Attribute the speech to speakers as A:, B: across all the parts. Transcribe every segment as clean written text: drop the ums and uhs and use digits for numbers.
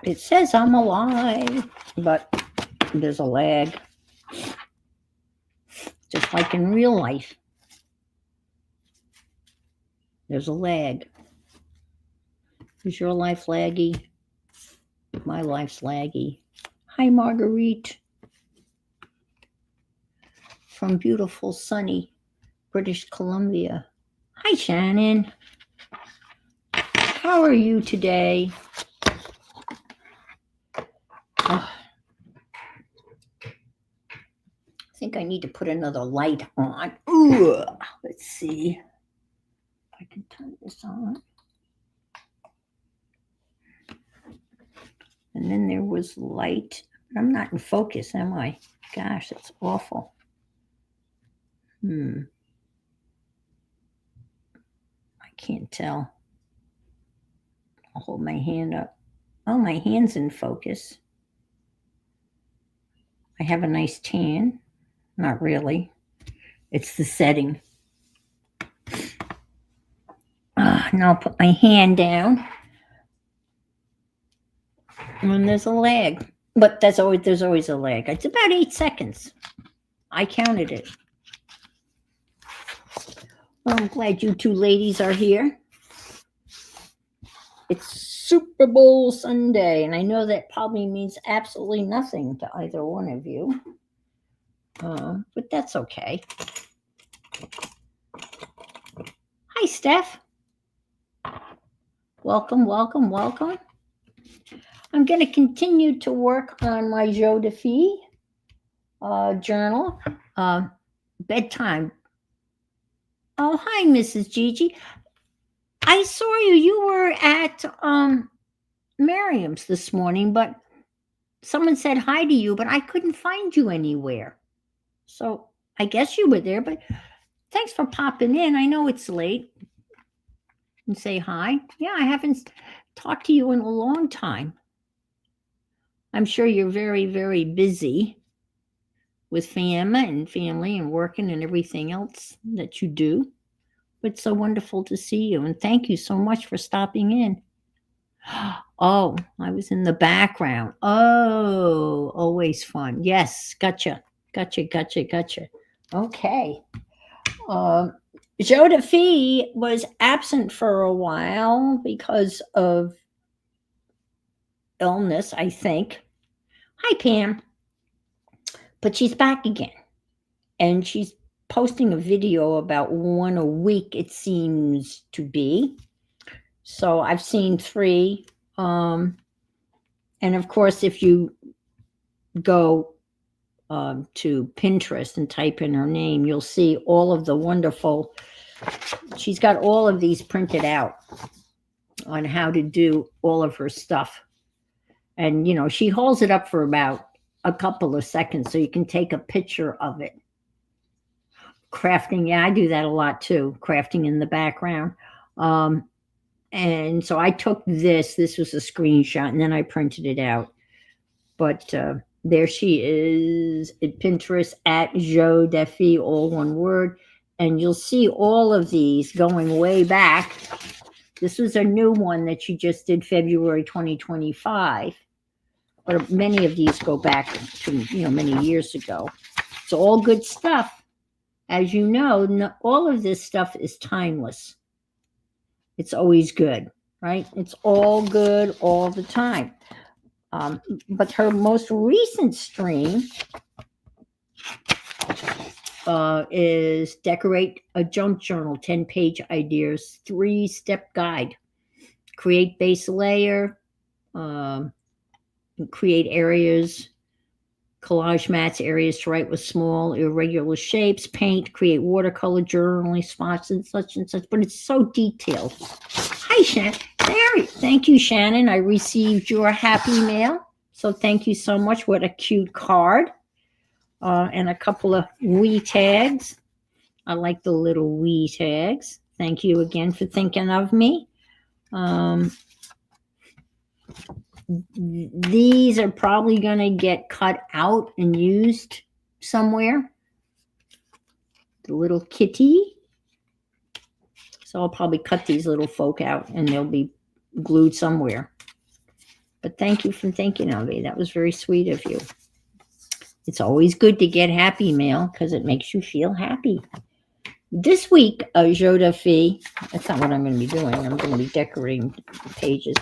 A: It says I'm alive, but there's a lag, just like in real life. There's a lag. Is your life laggy? My life's laggy. Hi, Marguerite. From beautiful, sunny British Columbia. Hi, Shannon. How are you today? Oh, I think I need to put another light on. Ooh, let's see if I can turn this on. And then there was light. But I'm not in focus, am I? Gosh, that's awful. I can't tell. I'll hold my hand up. Oh, my hand's in focus. I have a nice tan. Not really. It's the setting. Now I'll put my hand down. And there's a lag. But there's always a lag. It's about 8 seconds. I counted it. Well, I'm glad you two ladies are here. It's Super Bowl Sunday, and I know that probably means absolutely nothing to either one of you. But that's okay. Hi, Steph. Welcome, welcome, welcome. I'm going to continue to work on my Joie de Fi journal. Bedtime. Oh, hi, Mrs. Gigi. I saw you. You were at Miriam's this morning, but someone said hi to you, but I couldn't find you anywhere. So I guess you were there, but thanks for popping in. I know it's late. And say hi. Yeah, I haven't talked to you in a long time. I'm sure you're very, very busy with family and working and everything else that you do. But it's so wonderful to see you. And thank you so much for stopping in. Oh, I was in the background. Oh, always fun. Yes, gotcha. Okay. Joie de Fi was absent for a while because of illness, I think. Hi, Pam. But she's back again. And she's posting a video about one a week, it seems to be. So I've seen 3. And of course, if you go to Pinterest and type in her name, you'll see all of the wonderful, she's got all of these printed out on how to do all of her stuff. And, she holds it up for about a couple of seconds so you can take a picture of it. Crafting, yeah, I do that a lot too, crafting in the background. And so I took this was a screenshot, and then I printed it out. But there she is at Pinterest at Joie de Fi, all one word. And you'll see all of these going way back. This was a new one that she just did February 2025. But many of these go back to, many years ago. It's all good stuff. As you know, all of this stuff is timeless. It's always good, right? It's all good all the time. But her most recent stream is Decorate a Junk Journal, 10-page ideas, 3-step guide. Create base layer, create areas, collage mats, areas to write with small, irregular shapes, paint, create watercolor journaling spots and such, but it's so detailed. Hi, Shannon. Thank you, Shannon. I received your happy mail, so thank you so much. What a cute card. And a couple of wee tags. I like the little wee tags. Thank you again for thinking of me. These are probably going to get cut out and used somewhere. The little kitty. So I'll probably cut these little folk out and they'll be glued somewhere. But thank you for thinking of me. That was very sweet of you. It's always good to get happy mail because it makes you feel happy. This week, Joie de Fi, that's not what I'm going to be doing. I'm going to be decorating pages.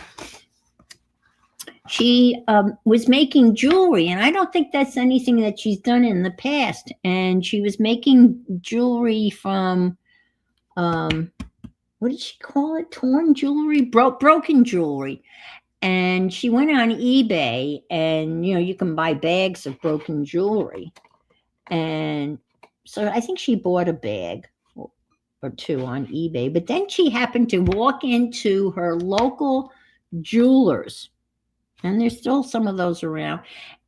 A: She was making jewelry, and I don't think that's anything that she's done in the past. And she was making jewelry from, what did she call it? Torn jewelry? Broken jewelry. And she went on eBay, and you can buy bags of broken jewelry. And so I think she bought a bag or two on eBay. But then she happened to walk into her local jewelers, and there's still some of those around,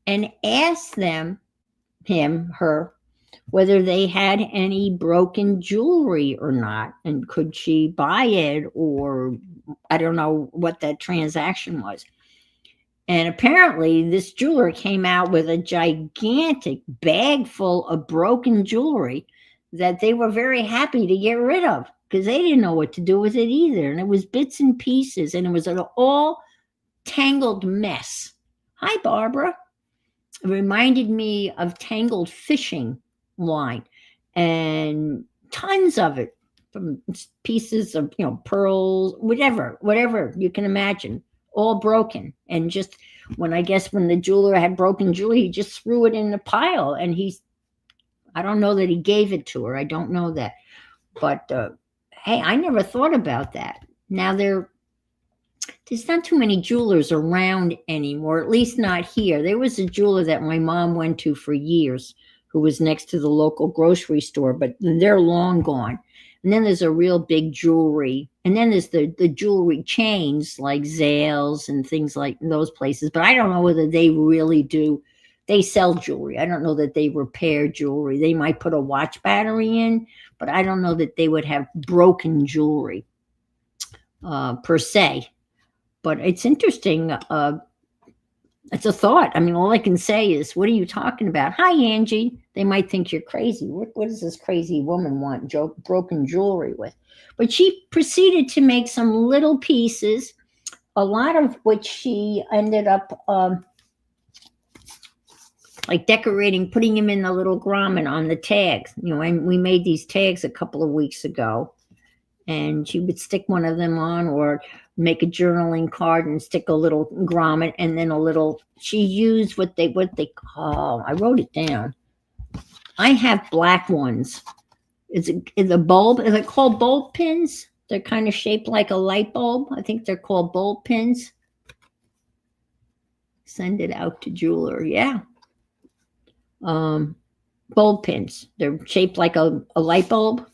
A: and asked her, whether they had any broken jewelry or not, and could she buy it, or I don't know what that transaction was. And apparently this jeweler came out with a gigantic bag full of broken jewelry that they were very happy to get rid of because they didn't know what to do with it either. And it was bits and pieces, and it was an all tangled mess. Hi, Barbara. It reminded me of tangled fishing line, and tons of it, from pieces of pearls, whatever you can imagine, all broken. And just when the jeweler had broken jewelry, he just threw it in the pile. And I don't know that he gave it to her. I don't know that. But hey, I never thought about that. Now there's not too many jewelers around anymore, at least not here. There was a jeweler that my mom went to for years who was next to the local grocery store, but they're long gone. And then there's a real big jewelry. And then there's the jewelry chains like Zales and things like those places. But I don't know whether they really do. They sell jewelry. I don't know that they repair jewelry. They might put a watch battery in, but I don't know that they would have broken jewelry per se. But it's interesting. It's a thought. I mean, all I can say is, what are you talking about? Hi, Angie. They might think you're crazy. What does this crazy woman want broken jewelry with? But she proceeded to make some little pieces, a lot of which she ended up like decorating, putting them in the little grommet on the tags. And we made these tags a couple of weeks ago. And she would stick one of them on, or make a journaling card and stick a little grommet, and then she used what they call, I wrote it down. I have black ones. Is a bulb? Is it called bulb pins? They're kind of shaped like a light bulb. I think they're called bulb pins. Send it out to jeweler. Yeah. Bulb pins. They're shaped like a light bulb.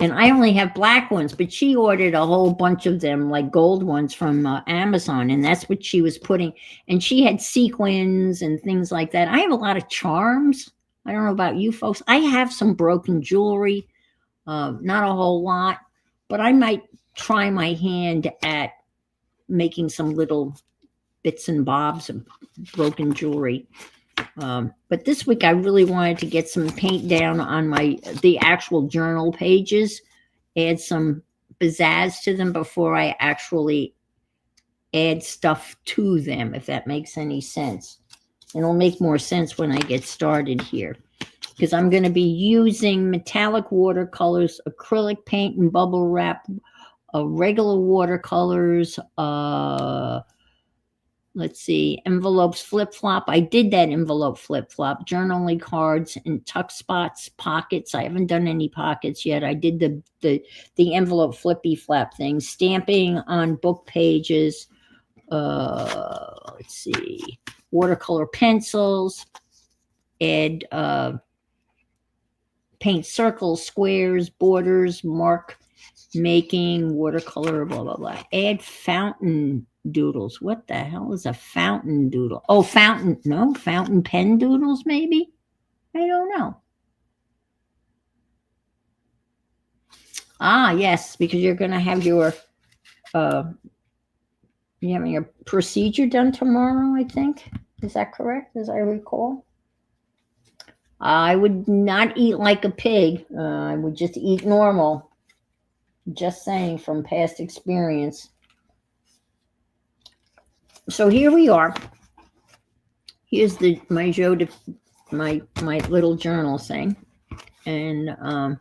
A: And I only have black ones, but she ordered a whole bunch of them, like gold ones, from Amazon, and that's what she was putting. And she had sequins and things like that. I have a lot of charms. I don't know about you folks. I have some broken jewelry, not a whole lot, but I might try my hand at making some little bits and bobs of broken jewelry. But this week I really wanted to get some paint down on the actual journal pages, add some pizzazz to them before I actually add stuff to them, if that makes any sense. And it'll make more sense when I get started here, because I'm going to be using metallic watercolors, acrylic paint and bubble wrap, regular watercolors, let's see, envelopes, flip-flop. I did that envelope flip-flop, journaling cards and tuck spots, pockets. I haven't done any pockets yet. I did the envelope flippy-flap thing, stamping on book pages. Let's see, watercolor pencils, add paint circles, squares, borders, mark making, watercolor, blah, blah, blah. Add fountain doodles. What the hell is a fountain doodle? Oh, fountain pen doodles, maybe? I don't know. Ah, yes, because you're going to have your You're having a procedure done tomorrow, I think. Is that correct, as I recall? I would not eat like a pig. I would just eat normal. Just saying from past experience. So here we are. Here's the my Joie de my little journal thing, and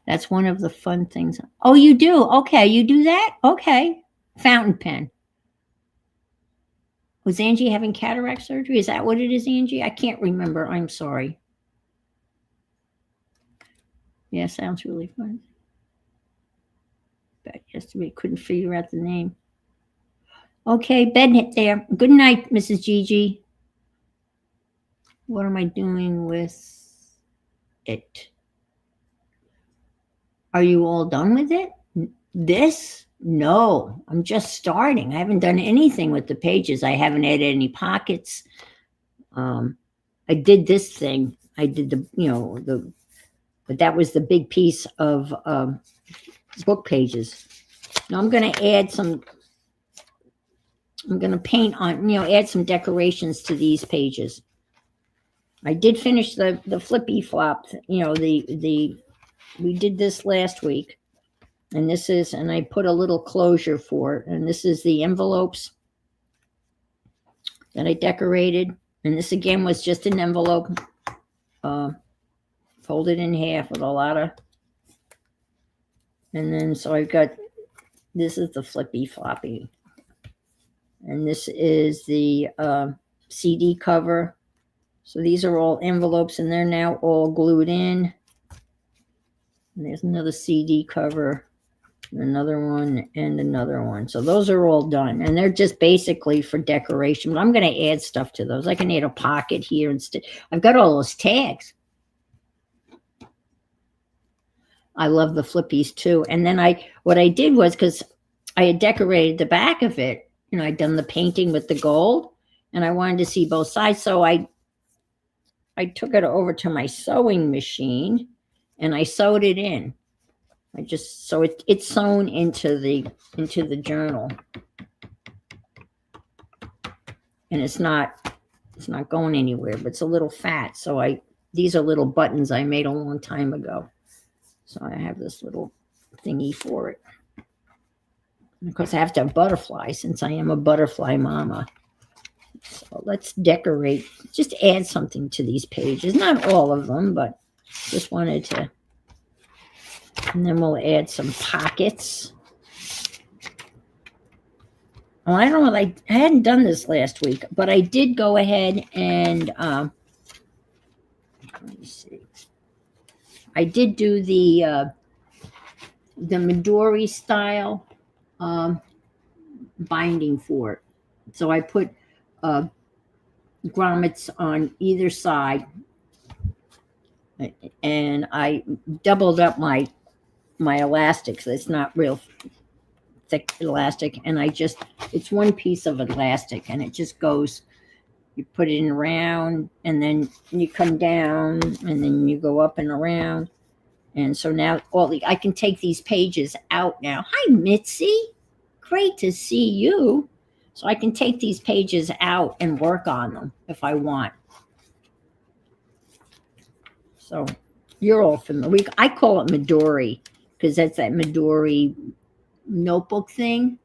A: that's one of the fun things. Oh, you do? Okay, you do that? Okay. Fountain pen. Was Angie having cataract surgery? Is that what it is, Angie? I can't remember. I'm sorry. Yeah, sounds really fun. But yesterday couldn't figure out the name. Okay, bed there. Good night, Mrs. Gigi. What am I doing with it? Are you all done with it? This? No, I'm just starting. I haven't done anything with the pages. I haven't added any pockets. I did this thing. I did but that was the big piece of book pages. Now I'm going to add some. I'm going to paint on, add some decorations to these pages. I did finish the flippy flop. We did this last week. And and I put a little closure for it. And this is the envelopes that I decorated. And this again was just an envelope, folded in half with a lot of. And then, so I've got, this is the flippy floppy. And this is the CD cover. So these are all envelopes and they're now all glued in. And there's another CD cover. Another one and another one. So those are all done, and they're just basically for decoration. But I'm going to add stuff to those. I can add a pocket here instead. I've got all those tags. I love the flippies too. And then what I did was, because I had decorated the back of it, I'd done the painting with the gold, and I wanted to see both sides. So I took it over to my sewing machine, and I sewed it in. So it's sewn into the journal, and it's not going anywhere, but it's a little fat. So these are little buttons I made a long time ago. So I have this little thingy for it. And of course, I have to have butterflies since I am a butterfly mama. So let's decorate. Just add something to these pages. Not all of them, but just wanted to. And then we'll add some pockets. Oh, I don't know. I hadn't done this last week, but I did go ahead and let me see. I did do the Midori style binding for it. So I put grommets on either side, and I doubled up my elastics. It's not real thick elastic, and it's one piece of elastic, and it just goes, you put it in around, and then you come down, and then you go up and around. And so now I can take these pages out now. Hi, Mitzi. Great to see you. So I can take these pages out and work on them if I want. So you're all familiar. I call it Midori because that's that Midori notebook thing.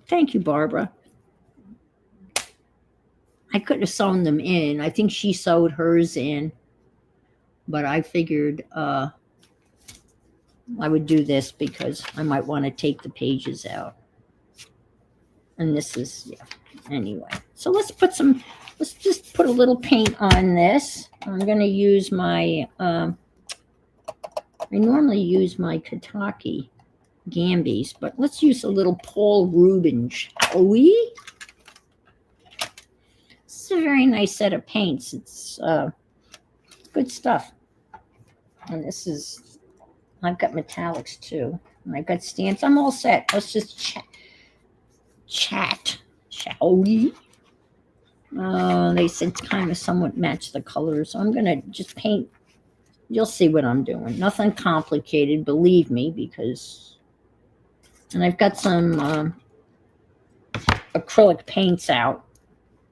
A: Thank you, Barbara. I could have sewn them in. I think she sewed hers in, but I figured I would do this because I might want to take the pages out. And this is, anyway. So let's just put a little paint on this. I'm going to use I normally use my Kataki Gambies, but let's use a little Paul Rubens, shall we? This is a very nice set of paints. It's good stuff. And I've got metallics too. And I've got stamps. I'm all set. Let's just chat, shall we? They said kind of somewhat match the colors. So I'm going to just paint You'll see what I'm doing. Nothing complicated, believe me, because, and I've got some acrylic paints out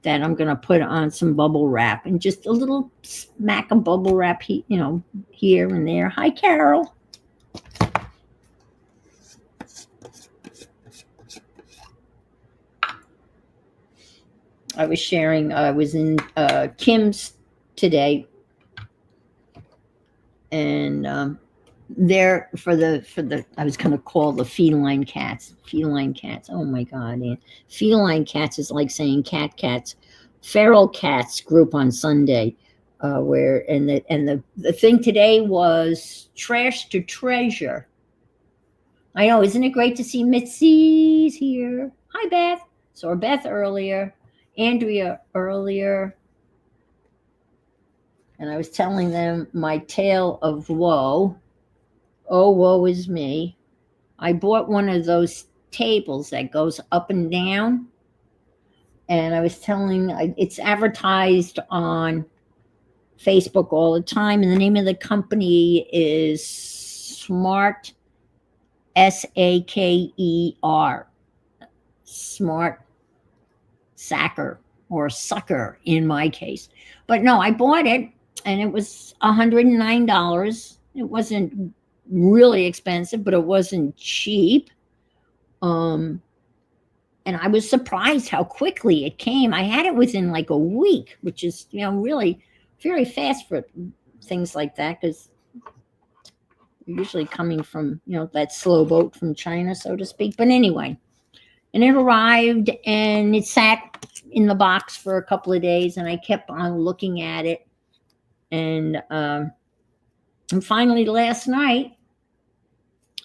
A: that I'm going to put on some bubble wrap and just a little smack of bubble wrap, here and there. Hi, Carol. I was in Kim's today, and there for the I was going to call the feline cats. Oh my God, Ann. Feline cats is like saying cats. Feral cats group on Sunday, where and the thing today was trash to treasure. I know, isn't it great to see Mitzi's here? Hi, Beth. Saw Beth earlier, Andrea earlier, and I was telling them my tale of woe. Oh, woe is me. I bought one of those tables that goes up and down, and I was telling it's advertised on Facebook all the time, and the name of the company is Smart, Saker, Smart Sacker, or Sucker in my case. But no, I bought it, and it was $109. It wasn't really expensive, but it wasn't cheap. Um, and I was surprised how quickly it came. I had it within like a week, which is really very fast for things like that, because you're usually coming from that slow boat from China, so to speak. But anyway, and it arrived and it sat in the box for a couple of days, and I kept on looking at it, and finally last night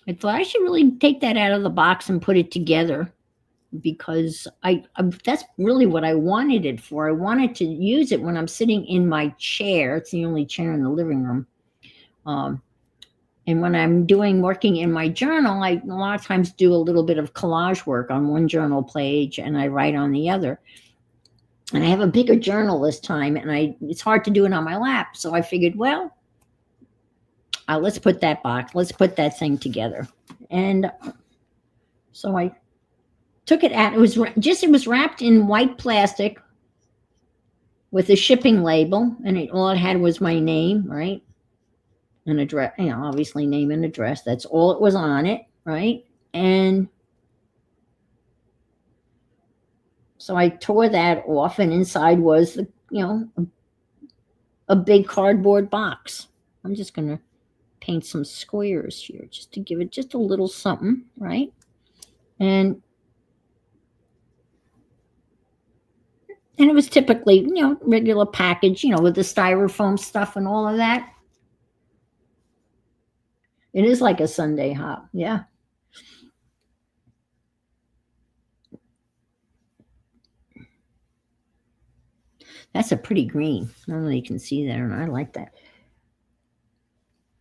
A: I thought I should really take that out of the box and put it together, because that's really what I wanted it for. I wanted to use it when I'm sitting in my chair. It's the only chair in the living room. And when I'm working in my journal, I a lot of times do a little bit of collage work on one journal page and I write on the other. And I have a bigger journal this time, and it's hard to do it on my lap. So I figured, well, let's put that thing together. And so I took it out. It was wrapped in white plastic with a shipping label, and all it had was my name, right? An address, obviously name and address. That's all it was on it, right? And so I tore that off, and inside was a big cardboard box. I'm just gonna paint some squares here just to give it just a little something, right? And it was typically, regular package, with the styrofoam stuff and all of that. It is like a Sunday hop, yeah. That's a pretty green. I don't know if you can see that, and I like that.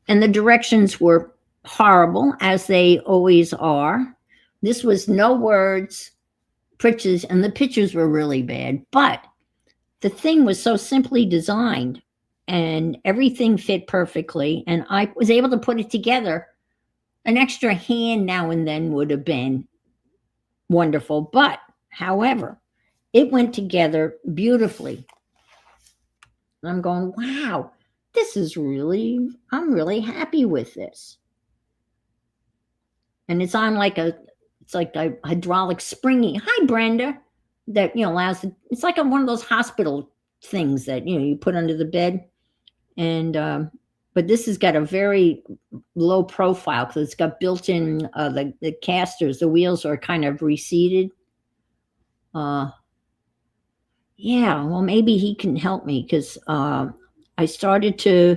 A: And the directions were horrible, as they always are. This was no words, pictures, and the pictures were really bad. But the thing was so simply designed, and everything fit perfectly, and I was able to put it together. An extra hand now and then would have been wonderful, but however, it went together beautifully. I'm going, wow, I'm really happy with this. And it's like a hydraulic springy. Hi, Brenda. That, it's like one of those hospital things that, you put under the bed. And, but this has got a very low profile because it's got built in, the casters, the wheels are kind of receded. Yeah, well, maybe he can help me, because I started to,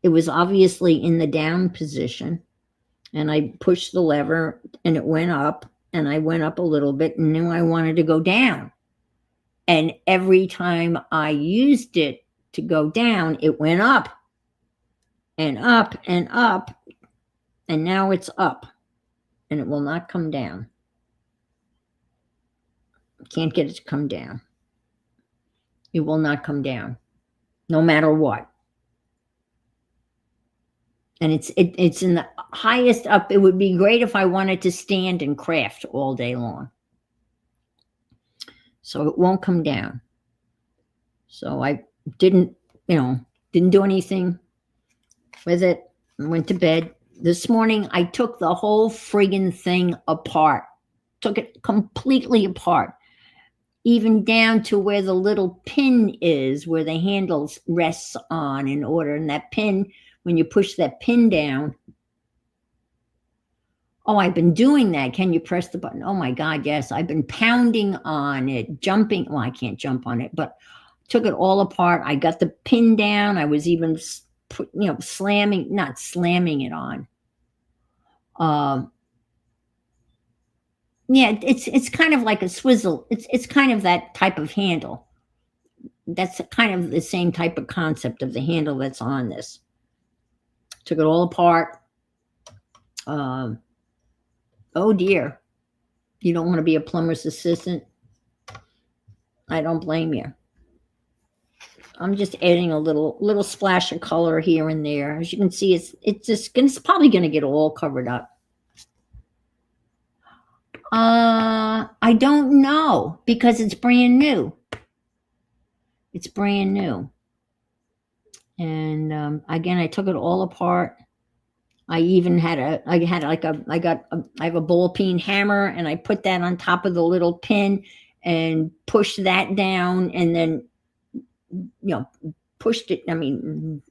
A: it was obviously in the down position, and I pushed the lever and it went up, and I went up a little bit and knew I wanted to go down. And every time I used it to go down, it went up and up and up, and now it's up, and it will not come down. Can't get it to come down. It will not come down, no matter what. And it's in the highest up. It would be great if I wanted to stand and craft all day long. So it won't come down. So I didn't, didn't do anything with it. I went to bed. This morning I took the whole friggin' thing apart. Took it completely apart. Even down to where the little pin is, where the handle rests on in order. And that pin, when you push that pin down, oh, I've been doing that. Can you press the button? Oh my God, yes. I've been pounding on it, jumping. Well, I can't jump on it, but took it all apart. I got the pin down. I was even, slamming, not slamming it on. Yeah, it's kind of like a swizzle. It's kind of that type of handle. That's kind of the same type of concept of the handle that's on this. Took it all apart. Oh dear. You don't want to be a plumber's assistant? I don't blame you. I'm just adding a little splash of color here and there. As you can see, it's probably going to get all covered up. I don't know because it's brand new. It's brand new. And again, I took it all apart. I even had I have a ball peen hammer, and I put that on top of the little pin and pushed that down, and then, pushed it. I mean,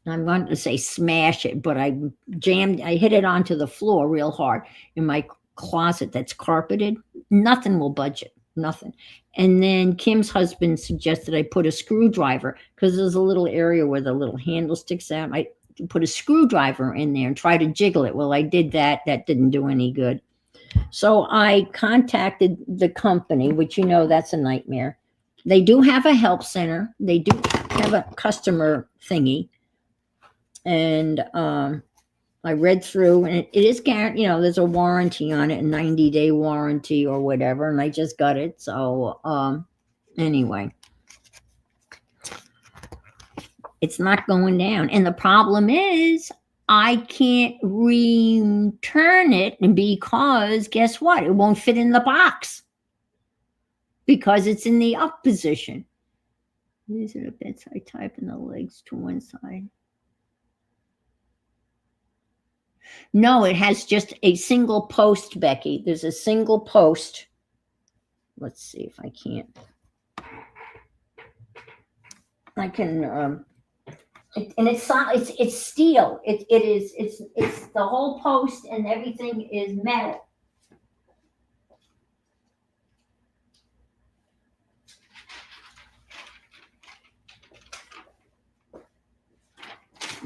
A: I'm going to say smash it, but I hit it onto the floor real hard in my closet that's carpeted. Nothing will budge it. Nothing. And then Kim's husband suggested I put a screwdriver, because there's a little area where the little handle sticks out. I put a screwdriver in there and try to jiggle it. Well, I did that. That didn't do any good. So I contacted the company, which that's a nightmare. They do have a help center. They do have a customer thingy. And I read through, and it is guaranteed, there's a warranty on it, a 90-day warranty or whatever, and I just got it. So anyway, it's not going down. And the problem is I can't return it because guess what? It won't fit in the box because it's in the up position. These are the bits I type in the legs to one side. No, it has just a single post, Becky. There's a single post. Let's see if I can't. I can, and it's steel. It's the whole post and everything is metal.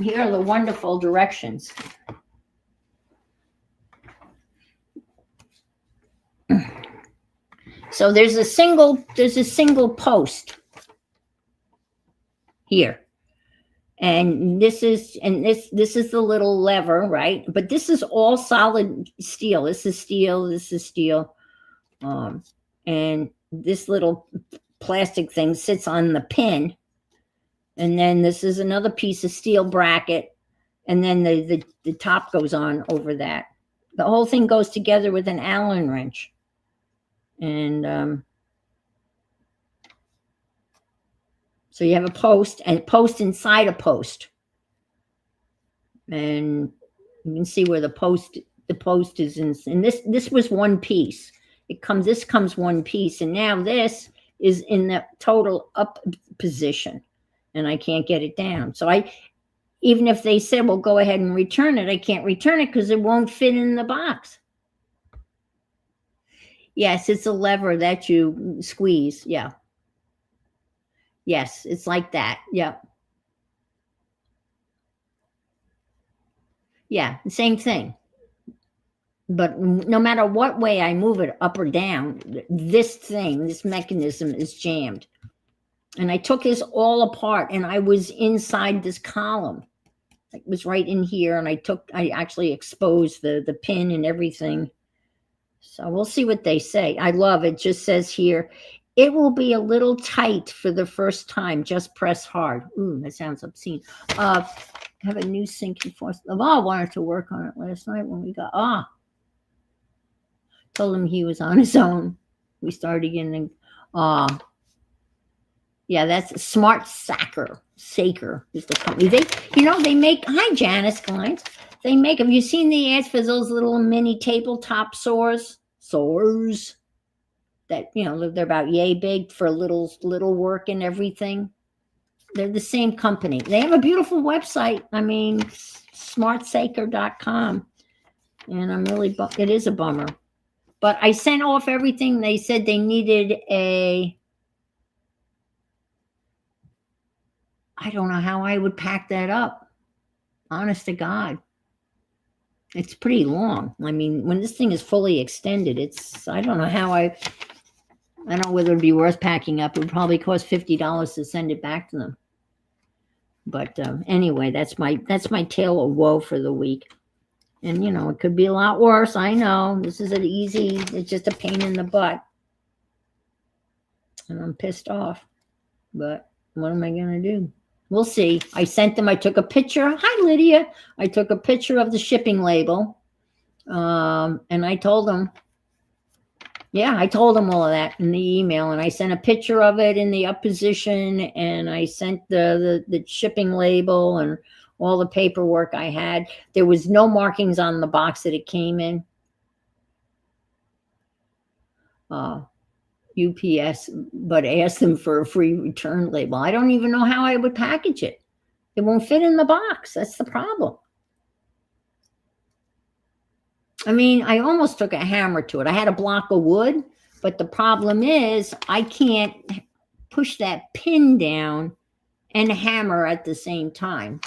A: Here are the wonderful directions. So there's a single post here. And this is the little lever, right? But this is all solid steel. This is steel. And this little plastic thing sits on the pin. And then this is another piece of steel bracket. And then the top goes on over that. The whole thing goes together with an Allen wrench. And so you have a post and post inside a post. And you can see where the post is in, and this was one piece. This comes one piece, and now this is in the total up position, and I can't get it down. So even if they said, well, go ahead and return it, I can't return it because it won't fit in the box. Yes, it's a lever that you squeeze. Yeah. Yes, it's like that. Yep. Yeah, same thing. But no matter what way I move it up or down, this mechanism is jammed. And I took this all apart, and I was inside this column. It was right in here, and I actually exposed the pin and everything. So we'll see what they say. I love it. Just says here, it will be a little tight for the first time. Just press hard. Ooh, that sounds obscene. have a new sinking faucet. Laval wanted to work on it last night when we got, told him he was on his own. We started getting, yeah, that's Smart Sacker. Saker is the company. They make, hi Janice Kleins. They make, have you seen the ads for those little mini tabletop saws? Saws that, they're about yay big for little work and everything. They're the same company. They have a beautiful website. I mean, smartsaker.com. And I'm really, it is a bummer. But I sent off everything. They said they needed I don't know how I would pack that up. Honest to God. It's pretty long. I mean, when this thing is fully extended, I don't know how I don't know whether it'd be worth packing up. It would probably cost $50 to send it back to them. But anyway, that's my tale of woe for the week. And, it could be a lot worse. I know. This is it's just a pain in the butt. And I'm pissed off. But what am I going to do? We'll see. I sent them. I took a picture. Hi, Lydia. I took a picture of the shipping label. And I told them. Yeah, I told them all of that in the email. And I sent a picture of it in the up position. And I sent the shipping label and all the paperwork I had. There was no markings on the box that it came in. UPS, but asked them for a free return label. I don't even know how I would package it. It won't fit in the box. That's the problem. I mean, I almost took a hammer to it. I had a block of wood, but the problem is I can't push that pin down and hammer at the same time.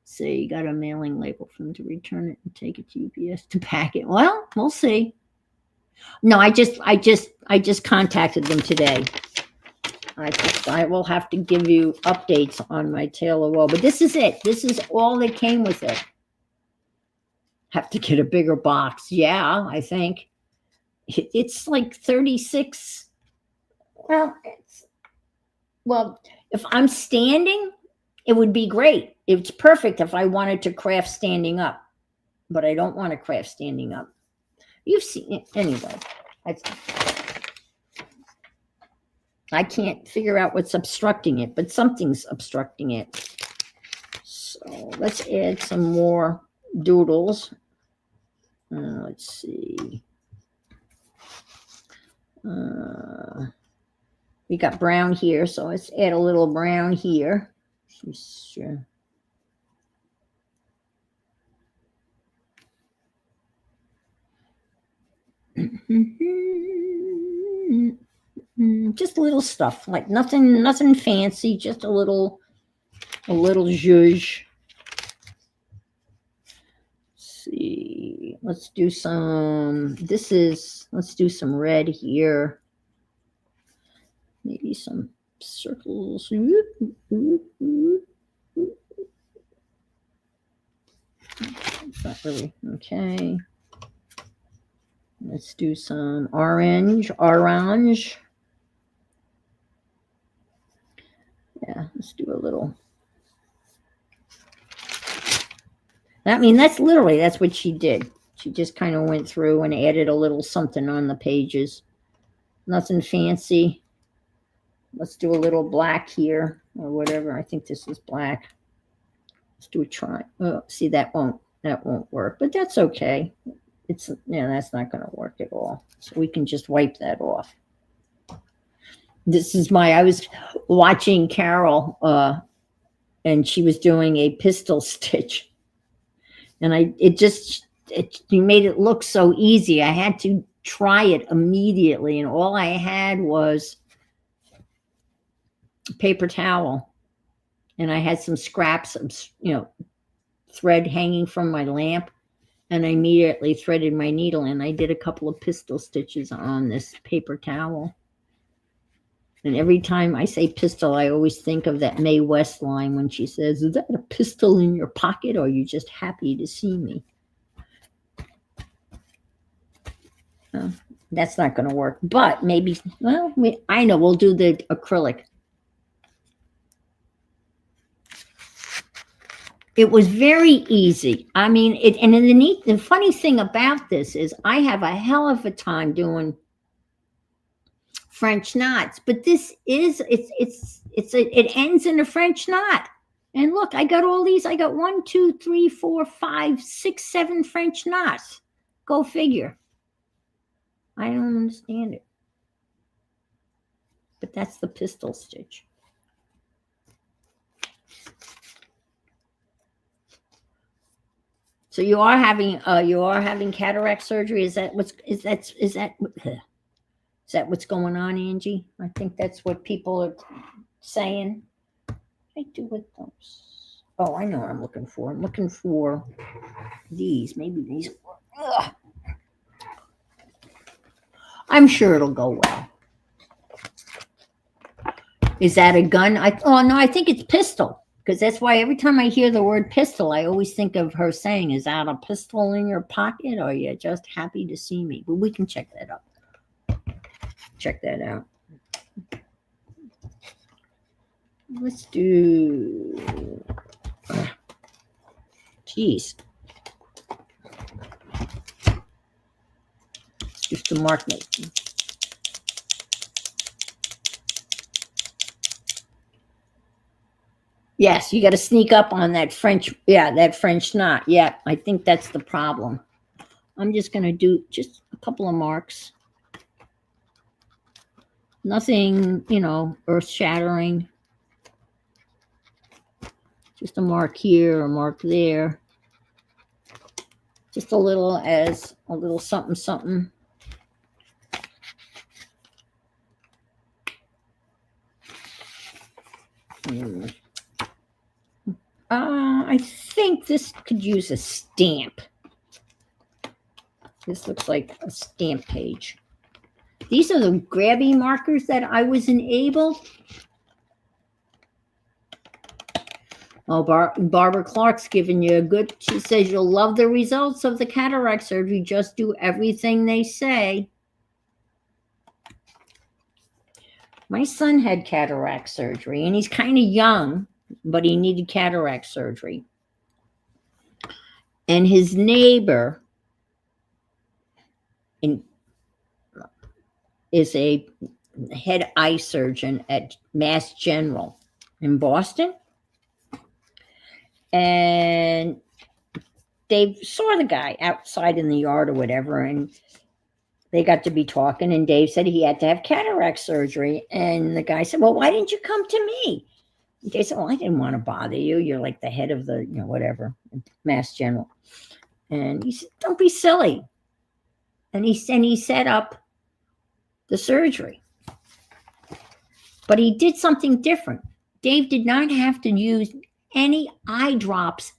A: So you got a mailing label for them to return it and take it to UPS to pack it. Well, we'll see. No, I just contacted them today. I will have to give you updates on my tale of woe, but this is it. This is all that came with it. Have to get a bigger box. Yeah, I think it's like 36. Well, if I'm standing, it would be great. It's perfect if I wanted to craft standing up, but I don't want to craft standing up. You've seen it anyway. I can't figure out what's obstructing it, but something's obstructing it. So let's add some more doodles. Let's see. We got brown here, so let's add a little brown here. Sure. Just little stuff, like nothing fancy, just a little zhuzh. See, let's do some red here. Maybe some circles. It's not really okay. Let's do some orange. Yeah, let's do a little. That's what she did. She just kind of went through and added a little something on the pages. Nothing fancy. Let's do a little black here or whatever. I think this is black. Let's do a try. Oh, see, that won't work, but that's okay. That's not going to work at all. So we can just wipe that off. I was watching Carol, and she was doing a pistol stitch. And you made it look so easy. I had to try it immediately. And all I had was a paper towel. And I had some scraps of, thread hanging from my lamp. And I immediately threaded my needle. And I did a couple of pistol stitches on this paper towel. And every time I say pistol, I always think of that Mae West line when she says, "Is that a pistol in your pocket, or are you just happy to see me?" That's not going to work. But maybe, I know, we'll do the acrylic. It was very easy. I mean, and then the funny thing about this is I have a hell of a time doing French knots, but this is it ends in a French knot. And look, I got all these. I got 1, 2, 3, 4, 5, 6, 7 French knots. Go figure. I don't understand it. But that's the pistol stitch. So you are having cataract surgery. Is that what's going on, Angie? I think that's what people are saying. I do with those. Oh, I know what I'm looking for. I'm looking for these. Maybe these. Ugh. I'm sure it'll go well. Is that a gun? Oh no, I think it's pistol. Because that's why every time I hear the word pistol, I always think of her saying, "Is that a pistol in your pocket, or are you just happy to see me?" But we can check that up. Check that out. Let's do. Geez. Just to mark me. Yes, you got to sneak up on that French. Yeah, that French knot. Yeah, I think that's the problem. I'm just going to do just a couple of marks. Nothing, earth shattering. Just a mark here, a mark there. Just a little something, something. I think this could use a stamp. This looks like a stamp page. These are the grabby markers that I was enabled. Oh, Barbara Clark's giving you a good. She says you'll love the results of the cataract surgery. Just do everything they say. My son had cataract surgery, and he's kind of young, but he needed cataract surgery. And his neighbor is a head eye surgeon at Mass General in Boston. And they saw the guy outside in the yard or whatever, and they got to be talking, and Dave said he had to have cataract surgery. And the guy said, well, why didn't you come to me? And Dave said, well, I didn't want to bother you. You're like the head of the, whatever, Mass General. And he said, don't be silly. And he set up the surgery. But he did something different. Dave did not have to use any eye drops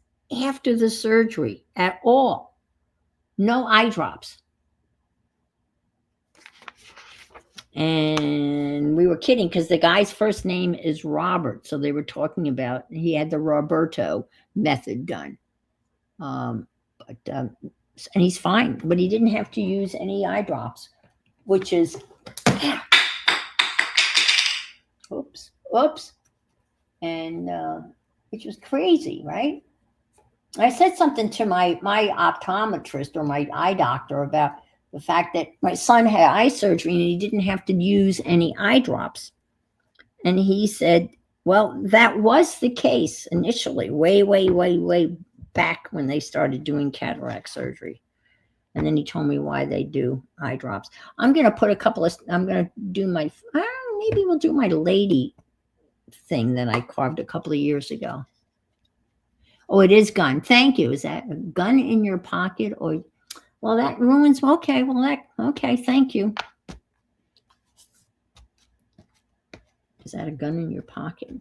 A: after the surgery at all. No eye drops. And we were kidding because the guy's first name is Robert. So they were talking about he had the Roberto method done. And he's fine, but he didn't have to use any eye drops, which is, oops. And which was crazy, right? I said something to my optometrist or my eye doctor about the fact that my son had eye surgery and he didn't have to use any eye drops. And he said, well, that was the case initially, way back when they started doing cataract surgery. And then he told me why they do eye drops. I'm going to put I'm going to do maybe we'll do my lady thing that I carved a couple of years ago. Oh, it is gun. Thank you. Is that a gun in your pocket or... Well, that ruins. Okay. Okay. Thank you. Is that a gun in your pocket?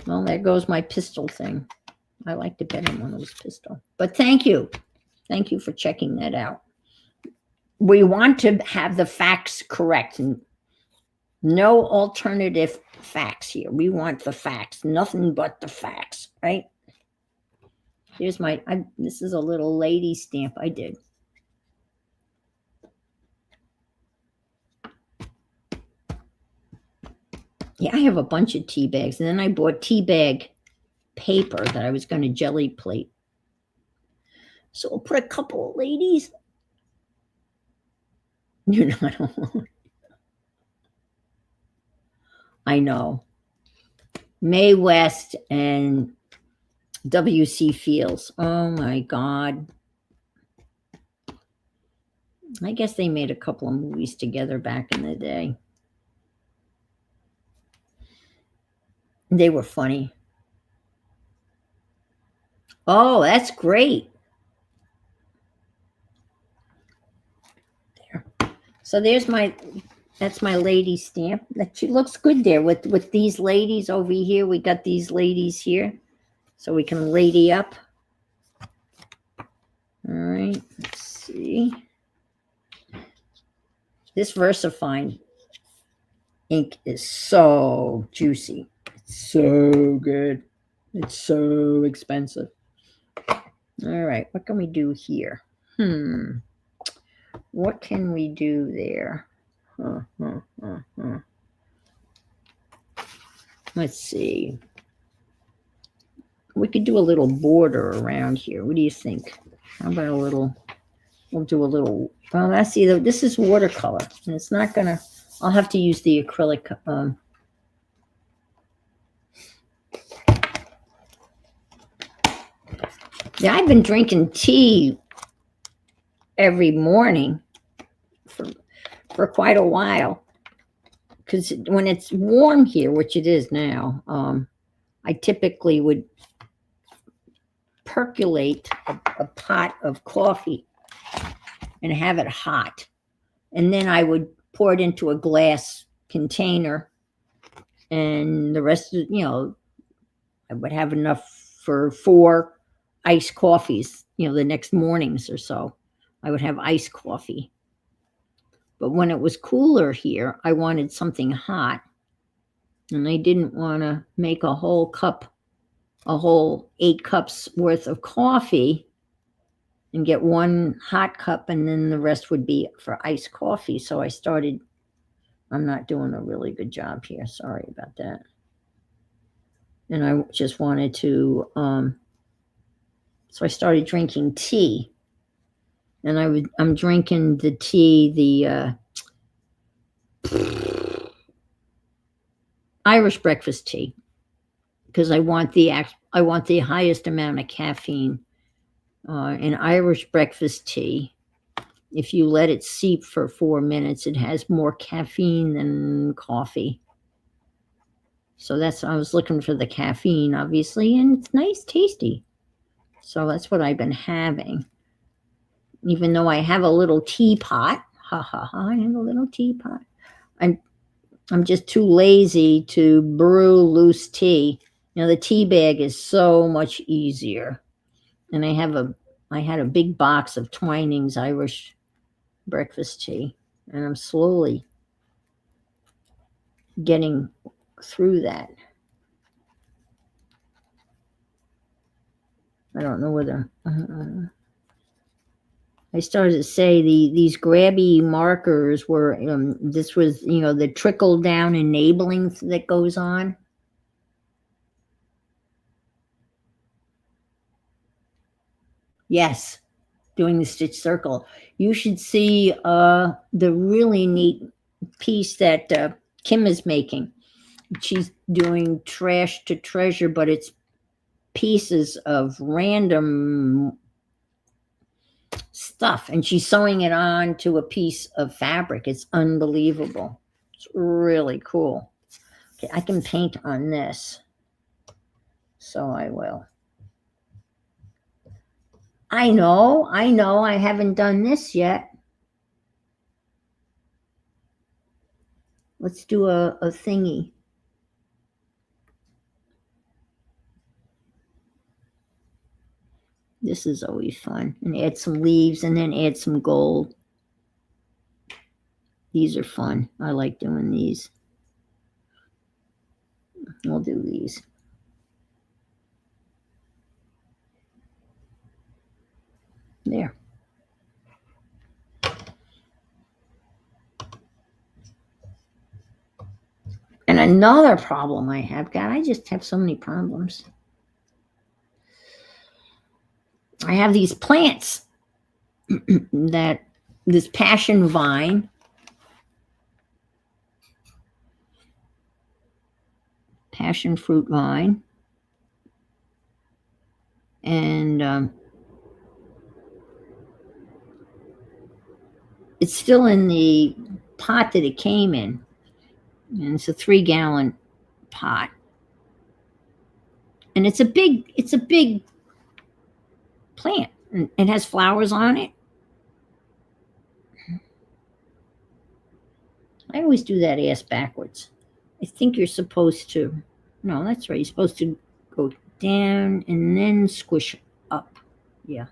A: Well, there goes my pistol thing. I like to bet on one of those pistol. But thank you. Thank you for checking that out. We want to have the facts correct. And no alternative facts here. We want the facts. Nothing but the facts, right? Here's this is a little lady stamp I did. Yeah, I have a bunch of tea bags. And then I bought tea bag paper that I was going to jelly plate. So I'll put a couple of ladies. You're not alone. I know. Mae West and W.C. Fields. Oh my God. I guess they made a couple of movies together back in the day. They were funny. Oh, that's great. There. So that's my lady stamp. That she looks good there with these ladies over here. We got these ladies here. So we can lady up. All right, let's see. This VersaFine ink is so juicy. It's so good. It's so expensive. All right, what can we do here? What can we do there? Let's see. We could do a little border around here. What do you think? How about a little, we'll do a little, well, that's either, this is watercolor, and it's not gonna, I'll have to use the acrylic. Yeah, I've been drinking tea every morning for quite a while. Because when it's warm here, which it is now, I typically would percolate a pot of coffee and have it hot. And then I would pour it into a glass container, and the rest of, I would have enough for 4 iced coffees, the next mornings or so. I would have iced coffee. But when it was cooler here, I wanted something hot. And I didn't want to make a whole 8 cups worth of coffee and get 1 hot cup, and then the rest would be for iced coffee. So I'm not doing a really good job here. Sorry about that. And I just wanted to, so I started drinking tea. And I'm drinking the tea, the Irish breakfast tea, because I want the highest amount of caffeine. In Irish breakfast tea, if you let it seep for 4 minutes, it has more caffeine than coffee. So I was looking for the caffeine, obviously, and it's nice, tasty. So that's what I've been having. Even though I have a little teapot, I have a little teapot. I'm just too lazy to brew loose tea. The tea bag is so much easier. And I had a big box of Twinings Irish breakfast tea, and I'm slowly getting through that. I don't know whether I started to say these grabby markers were, this was, the trickle down enabling that goes on. Yes, doing the stitch circle. You should see the really neat piece that Kim is making. She's doing trash to treasure, but it's pieces of random stuff, and she's sewing it on to a piece of fabric. It's unbelievable. It's really cool. Okay, I can paint on this, so I will. I know, I haven't done this yet. Let's do a thingy. This is always fun. And add some leaves, and then add some gold. These are fun. I like doing these. We'll do these. There. And another problem I have, God, I just have so many problems. I have these plants that this passion vine, passion fruit vine, and it's still in the pot that it came in, and it's a 3-gallon pot, and it's a big plant, and it has flowers on it. I always do that ass backwards. I think you're supposed to. No, that's right. You're supposed to go down and then squish up. Yeah.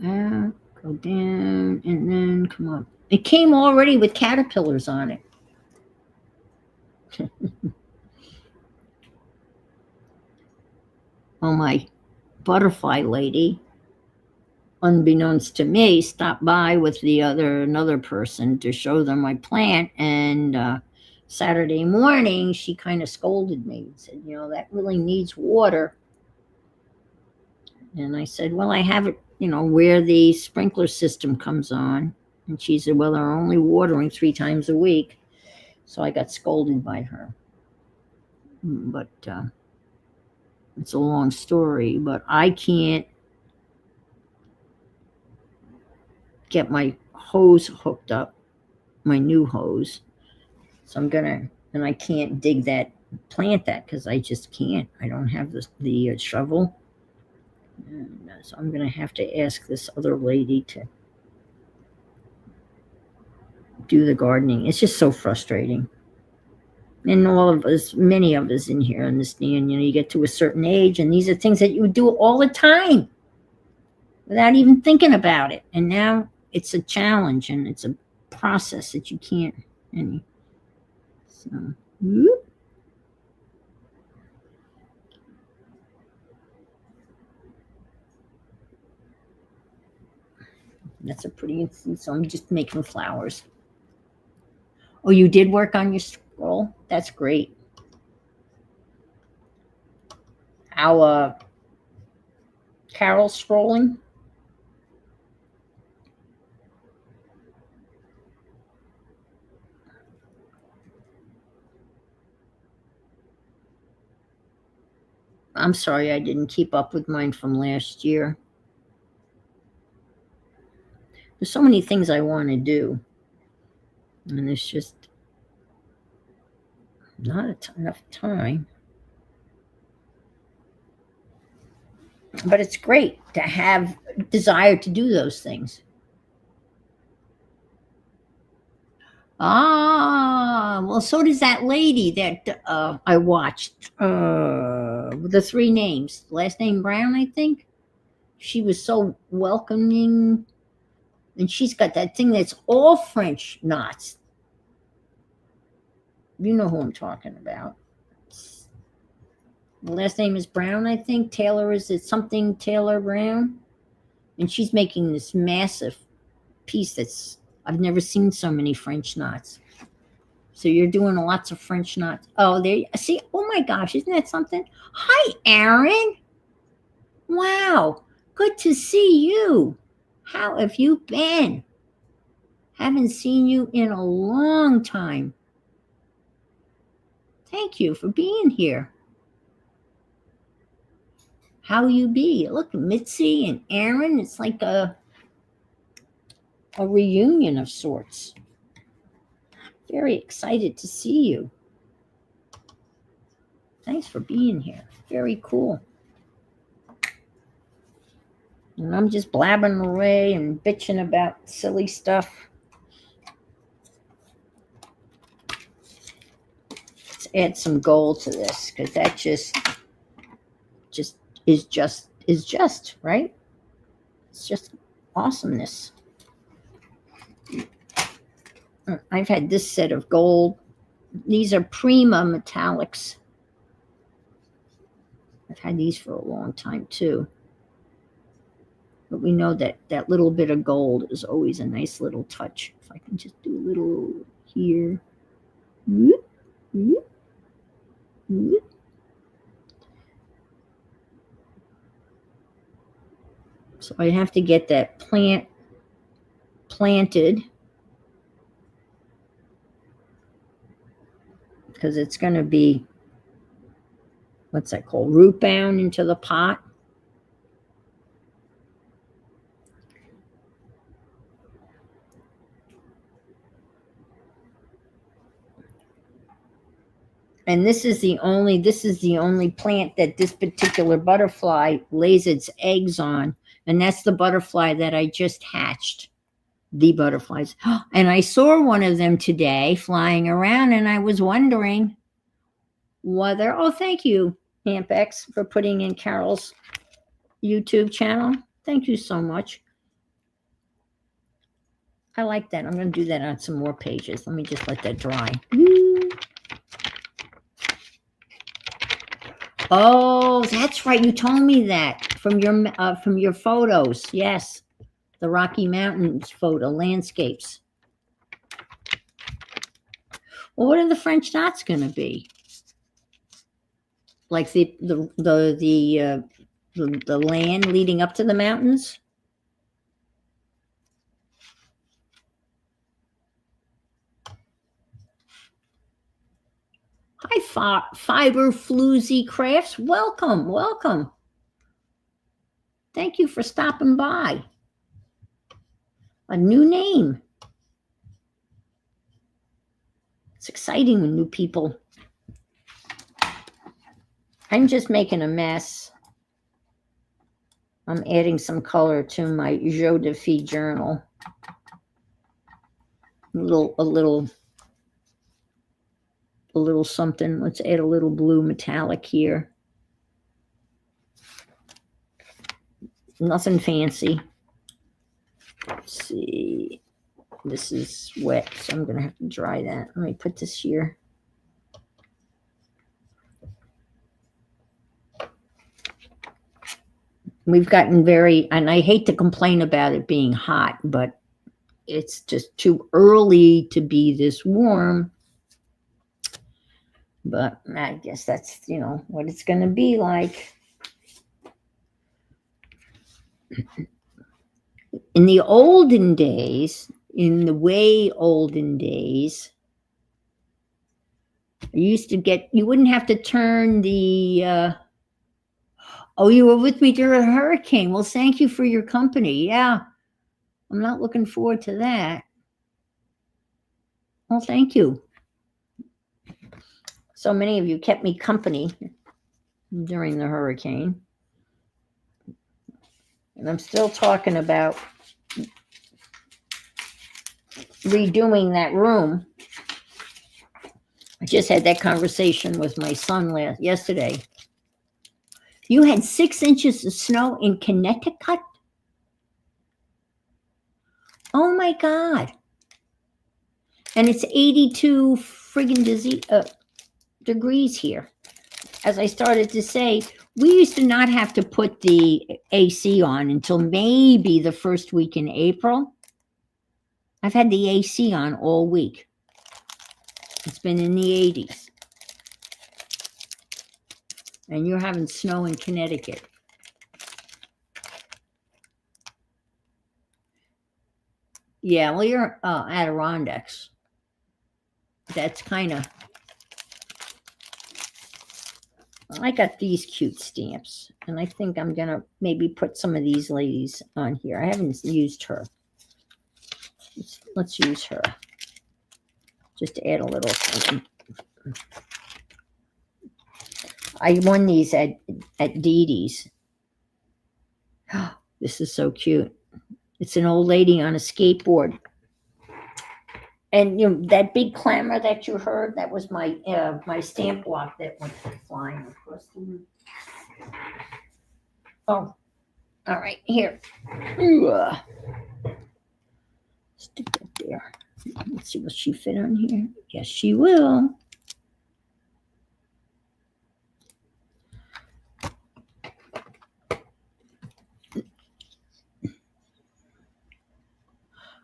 A: Go down and then come up. It came already with caterpillars on it. Well, my butterfly lady, unbeknownst to me, stopped by with another person to show them my plant, and Saturday morning she kind of scolded me and said, that really needs water. And I said, well, I have it, where the sprinkler system comes on. And she said, well, they're only watering 3 times a week. So I got scolded by her. But it's a long story. But I can't get my hose hooked up, my new hose. So and I can't plant that because I just can't. I don't have the shovel. And so I'm going to have to ask this other lady to do the gardening. It's just so frustrating. And many of us in here understand, you get to a certain age and these are things that you would do all the time without even thinking about it. And now it's a challenge and it's a process that you can't any. So, whoop. That's a pretty, so I'm just making flowers. Oh, you did work on your scroll? That's great. How Carol scrolling? I'm sorry I didn't keep up with mine from last year. There's so many things I want to do, and there's just not enough time. But it's great to have desire to do those things. Well, so does that lady that I watched with the 3 names. Last name Brown, I think. She was so welcoming, and she's got that thing that's all French knots. You know who I'm talking about. The last name is Brown, I think. Taylor, is it something Taylor Brown? And she's making this massive piece I've never seen so many French knots. So you're doing lots of French knots. Oh, see, oh my gosh, isn't that something? Hi, Aaron. Wow, good to see you. How have you been? Haven't seen you in a long time. Thank you for being here. How you be? Look, Mitzi and Aaron, it's like a reunion of sorts. Very excited to see you. Thanks for being here. Very cool. And I'm just blabbing away and bitching about silly stuff. Let's add some gold to this because that just is just right. It's just awesomeness. I've had this set of gold. These are Prima metallics. I've had these for a long time too. But we know that that little bit of gold is always a nice little touch. If I can just do a little here. So I have to get that plant planted because it's going to be, what's that called? Root bound into the pot. And this is the only plant that this particular butterfly lays its eggs on. And that's the butterfly that I just hatched. The butterflies. And I saw one of them today flying around, and I was wondering whether, oh, thank you, Ampex, for putting in Carol's YouTube channel. Thank you so much. I like that. I'm going to do that on some more pages. Let me just let that dry. Oh, that's right. You told me that from your photos. Yes, the Rocky Mountains photo landscapes. Well, what are the French dots going to be? Like the land leading up to the mountains? Hi, Fiber Floozy Crafts. Welcome, welcome. Thank you for stopping by. A new name. It's exciting when new people. I'm just making a mess. I'm adding some color to my Joie de Fi journal. A little something. Let's add a little blue metallic here. Nothing fancy. Let's see. This is wet, so I'm going to have to dry that. Let me put this here. We've gotten and I hate to complain about it being hot, but it's just too early to be this warm. But I guess that's, what it's going to be like. In the olden days, you used to you wouldn't have to turn the, oh, you were with me during a hurricane. Well, thank you for your company. Yeah, I'm not looking forward to that. Well, thank you. So many of you kept me company during the hurricane. And I'm still talking about redoing that room. I just had that conversation with my son yesterday. You had 6 inches of snow in Connecticut? Oh my God. And it's 82 friggin' degrees here. As I started to say, we used to not have to put the AC on until maybe the first week in April. I've had the AC on all week. It's been in the 80s. And you're having snow in Connecticut. Yeah, well, you're Adirondacks. That's kind of... I got these cute stamps, and I think I'm going to maybe put some of these ladies on here. I haven't used her. Let's use her. Just to add a little something. I won these at Dee Dee's. This is so cute. It's an old lady on a skateboard. And that big clamor that you heard, that was my my stamp block that went flying across the room. Oh, all right, here. Stick that there. Let's see, will she fit on here? Yes, she will.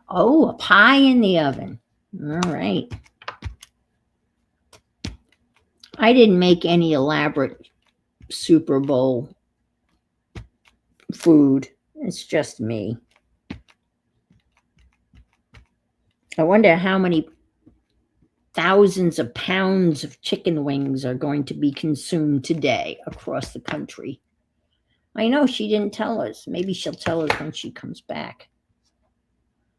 A: Oh, a pie in the oven. All right. I didn't make any elaborate Super Bowl food It's just me. I wonder how many thousands of pounds of chicken wings are going to be consumed today across the country. I know she didn't tell us. Maybe she'll tell us when she comes back.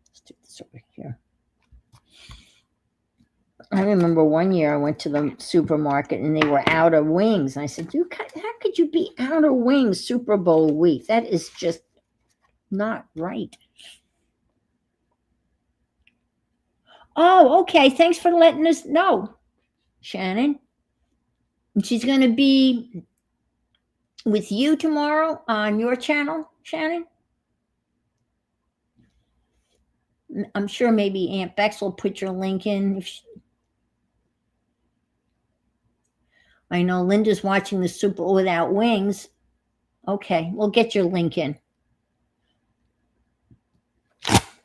A: Let's do this over here. I remember one year I went to the supermarket and they were out of wings. And I said, how could you be out of wings Super Bowl week? That is just not right. Oh, okay. Thanks for letting us know, Shannon. She's going to be with you tomorrow on your channel, Shannon. I'm sure maybe Aunt Bex will put your link in. I know Linda's watching the Super Without Wings. Okay, we'll get your link in.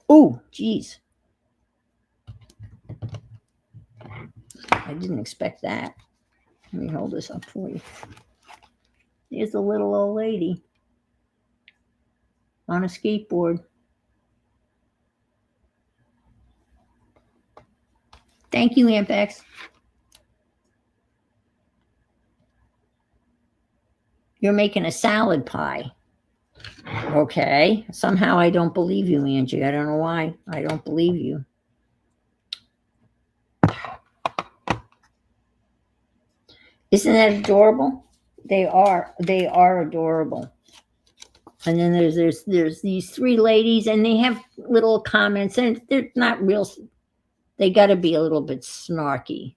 A: Oh, geez. I didn't expect that. Let me hold this up for you. There's a little old lady on a skateboard. Thank you, Aunt Bex. You're making a salad pie. Okay. Somehow I don't believe you, Angie. I don't know why. I don't believe you. Isn't that adorable? They are adorable. And then there's these three ladies, and they have little comments, and they're not real. They got to be a little bit snarky.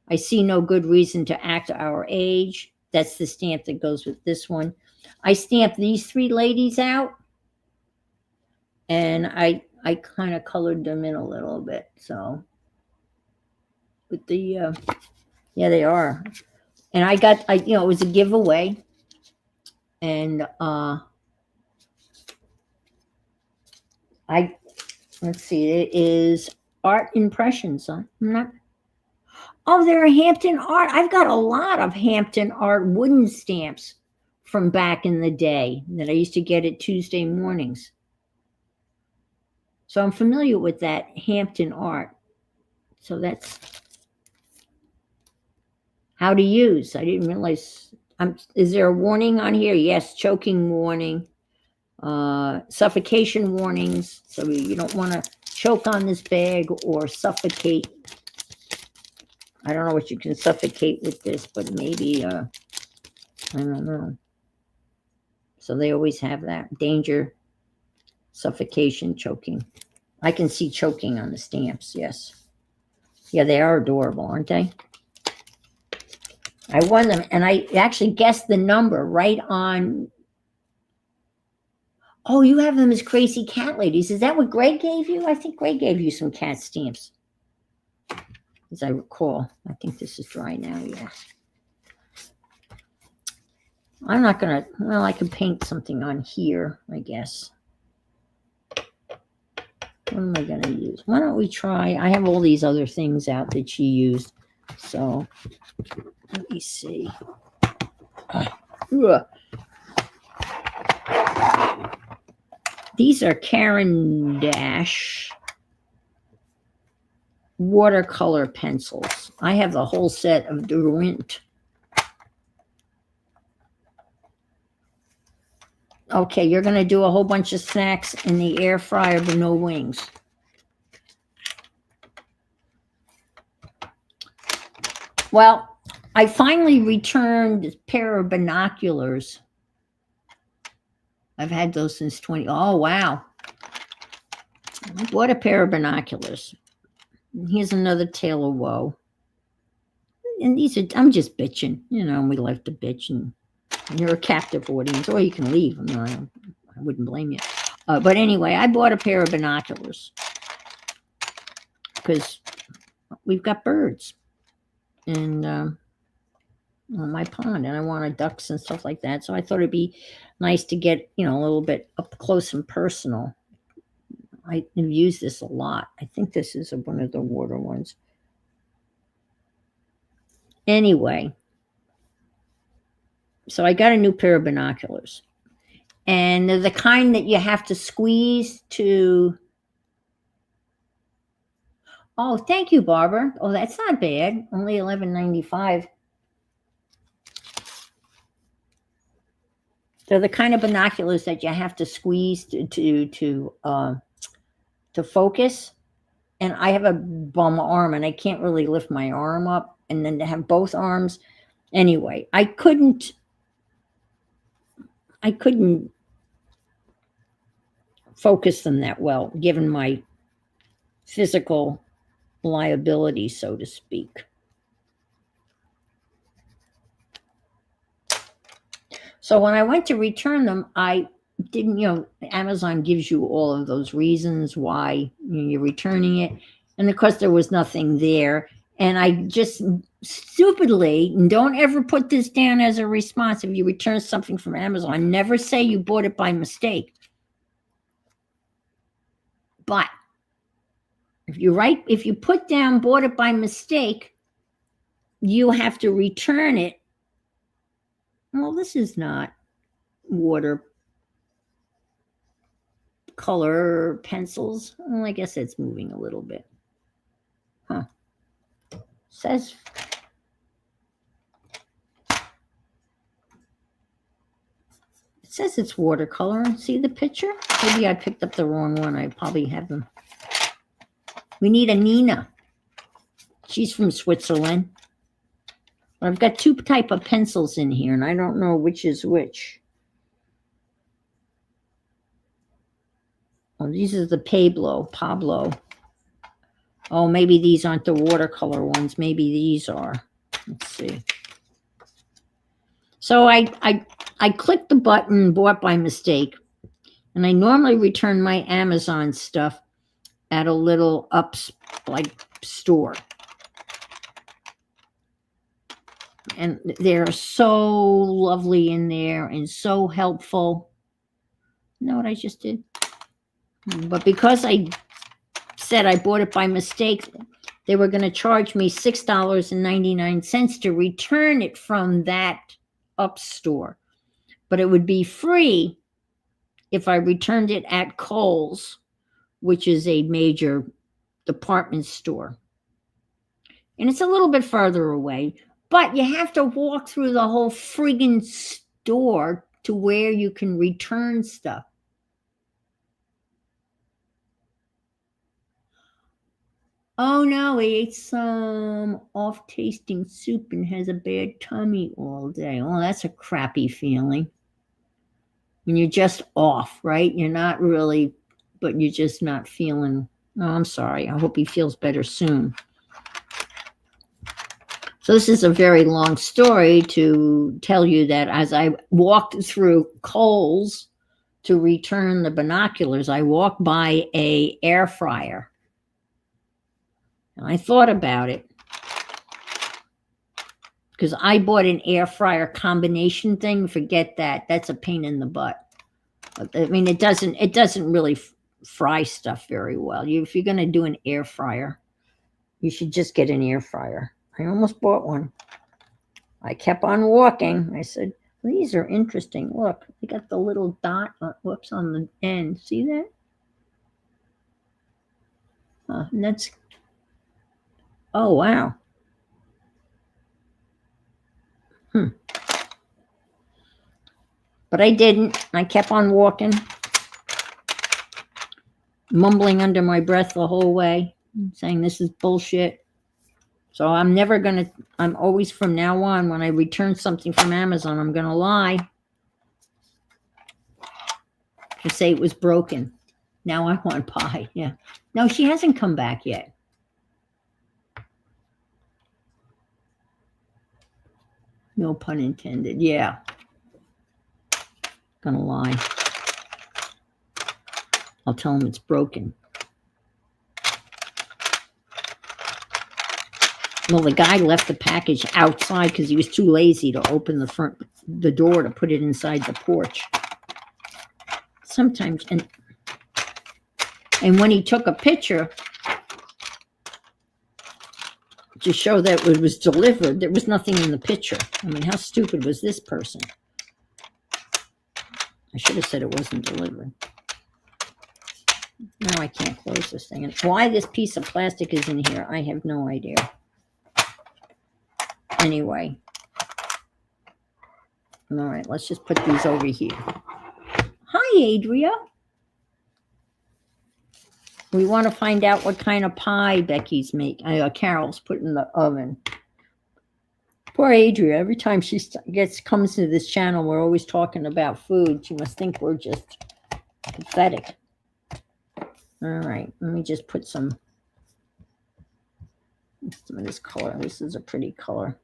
A: I see no good reason to act our age. That's the stamp that goes with this one. I stamped these three ladies out, and I kind of colored them in a little bit. So, with the yeah, they are. And it was a giveaway, and let's see, it is art impressions. I'm not. Oh, they're a Hampton art. I've got a lot of Hampton art wooden stamps from back in the day that I used to get at Tuesday mornings. So I'm familiar with that Hampton art. So that's how to use. I didn't realize. Is there a warning on here? Yes, choking warning, suffocation warnings. So you don't want to choke on this bag or suffocate. I don't know what you can suffocate with this, but maybe, I don't know. So they always have that. Danger, suffocation, choking. I can see choking on the stamps, yes. Yeah, they are adorable, aren't they? I won them, and I actually guessed the number right on. Oh, you have them as crazy cat ladies. Is that what Greg gave you? I think Greg gave you some cat stamps, as I recall. I think this is dry now, yeah. I'm not going to, well, I can paint something on here, I guess. What am I going to use? Why don't we try? I have all these other things out that she used. So let me see. These are Caran d'Ache watercolor pencils. I have the whole set of Derwent. Okay, you're going to do a whole bunch of snacks in the air fryer, but no wings. Well, I finally returned a pair of binoculars. I've had those since 20. Oh, wow. What a pair of binoculars. Here's another tale of woe. And these are, I'm just bitching. You know, we like to bitch, and you're a captive audience, or you can leave. I wouldn't blame you. But anyway, I bought a pair of binoculars because we've got birds and on my pond, and I wanted ducks and stuff like that. So I thought it'd be nice to get, a little bit up close and personal. I have used this a lot. I think this is one of the water ones. Anyway, so I got a new pair of binoculars, And they're the kind that you have to squeeze to. Oh, thank you, Barbara. Oh, that's not bad. Only $11.95. They're the kind of binoculars that you have to squeeze to focus. And I have a bum arm, and I can't really lift my arm up. And then to have both arms, anyway, I couldn't focus them that well, given my physical liability, so to speak. So when I went to return them, I didn't, Amazon gives you all of those reasons why you're returning it. And of course, there was nothing there. And I just stupidly, and don't ever put this down as a response if you return something from Amazon, never say you bought it by mistake. But if you put down bought it by mistake, you have to return it. Well, this is not watercolor pencils. Well, I guess it's moving a little bit. Huh. It says it's watercolor. See the picture? Maybe I picked up the wrong one. I probably have them. We need a Nina. She's from Switzerland. I've got two type of pencils in here, and I don't know which is which. Oh, these are the Pablo. Oh, maybe these aren't the watercolor ones. Maybe these are. Let's see. So I clicked the button, bought by mistake, and I normally return my Amazon stuff at a little store. And they're so lovely in there and so helpful. You know what I just did? But because I said I bought it by mistake, they were going to charge me $6.99 to return it from that store. But it would be free if I returned it at Kohl's, which is a major department store. And it's a little bit further away, but you have to walk through the whole friggin' store to where you can return stuff. Oh no, he ate some off-tasting soup and has a bad tummy all day. Oh, that's a crappy feeling. When you're just off, right? You're not really, but you're just not feeling. Oh, I'm sorry. I hope he feels better soon. So this is a very long story to tell you that as I walked through Kohl's to return the binoculars, I walked by a air fryer. And I thought about it because I bought an air fryer combination thing. Forget that. That's a pain in the butt. I mean, it doesn't really fry stuff very well. If you're going to do an air fryer, you should just get an air fryer. I almost bought one. I kept on walking. I said, these are interesting. Look, they got the little dot on the end. See that? And that's, oh, wow. But I didn't. I kept on walking, mumbling under my breath the whole way, saying this is bullshit. So I'm always from now on, when I return something from Amazon, I'm going to lie to say it was broken. Now I want pie. Yeah. No, she hasn't come back yet. No pun intended. Yeah. Gonna lie. I'll tell him it's broken. Well, the guy left the package outside because he was too lazy to open the door to put it inside the porch. Sometimes, and when he took a picture to show that it was delivered, there was nothing in the picture. I mean, how stupid was this person? I should have said it wasn't delivered. Now I can't close this thing. And why this piece of plastic is in here, I have no idea. Anyway. All right, let's just put these over here. Hi, Adria. We want to find out what kind of pie Becky's making. Carol's put in the oven. Poor Adria. Every time she comes to this channel, we're always talking about food. She must think we're just pathetic. All right, let me just put some of this color. This is a pretty color.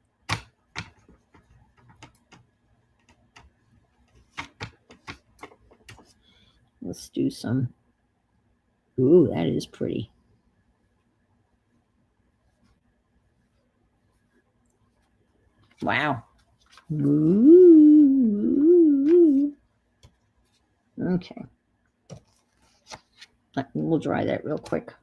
A: Let's do some. Ooh, that is pretty. Wow. Ooh. Okay. We'll dry that real quick.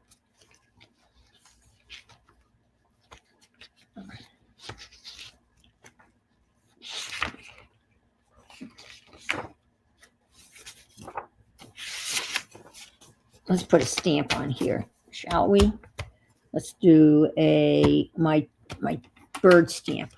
A: Let's put a stamp on here, shall we? Let's do my bird stamp.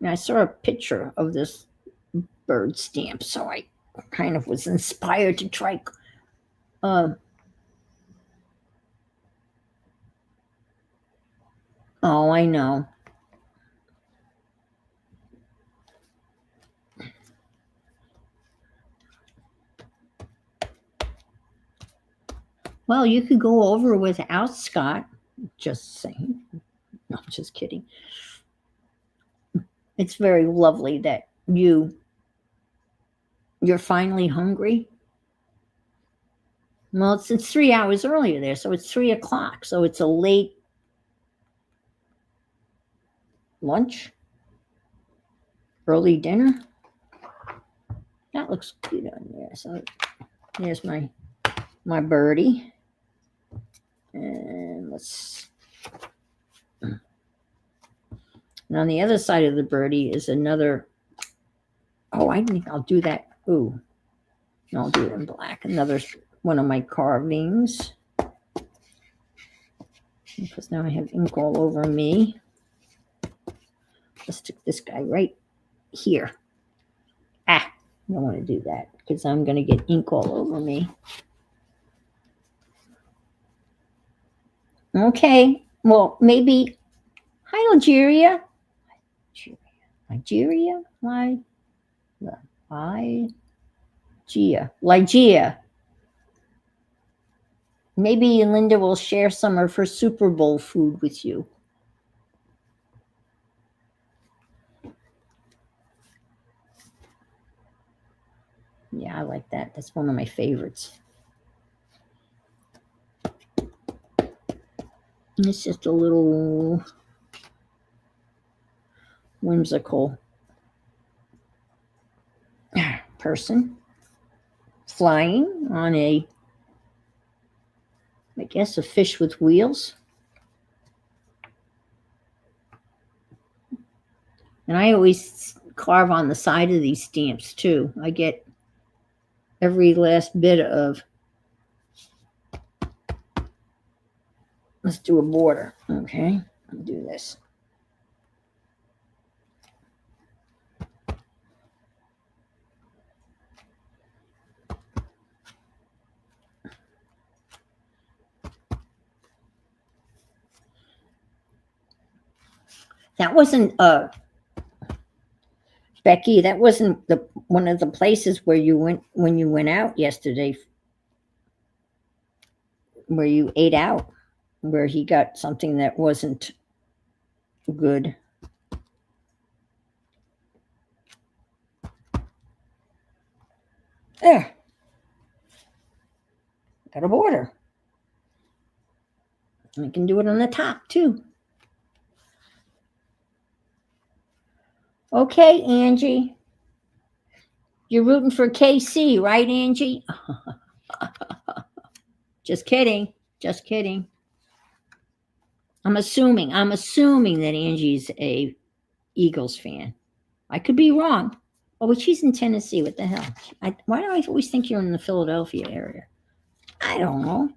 A: Now I saw a picture of this bird stamp, so I kind of was inspired to try. Oh, I know. Well, you could go over without Scott. Just saying. No, just kidding. It's very lovely that you're finally hungry. Well, it's 3 hours earlier there, so it's 3 o'clock. So it's a late lunch, early dinner. That looks good on there. So here's my birdie. And and on the other side of the birdie is another. Oh, I think I'll do that. Ooh, no, I'll do it in black. Another one of my carvings. Because now I have ink all over me. Let's stick this guy right here. I don't want to do that because I'm going to get ink all over me. Okay, well, maybe. Hi, Algeria. Nigeria? Ligeia. Maybe Linda will share some of her Super Bowl food with you. Yeah, I like that. That's one of my favorites. It's just a little whimsical person flying on I guess, a fish with wheels. And I always carve on the side of these stamps too. I get every last bit of. Let's do a border. Okay, I'll do this. That wasn't Becky. That wasn't one of the places where you went when you went out yesterday. Where you ate out, where he got something that wasn't good. There. Got a border. And I can do it on the top too. Okay, Angie. You're rooting for KC, right, Angie? Just kidding. Just kidding. I'm assuming that Angie's a Eagles fan. I could be wrong. Oh, but she's in Tennessee. What the hell? Why do I always think you're in the Philadelphia area? I don't know.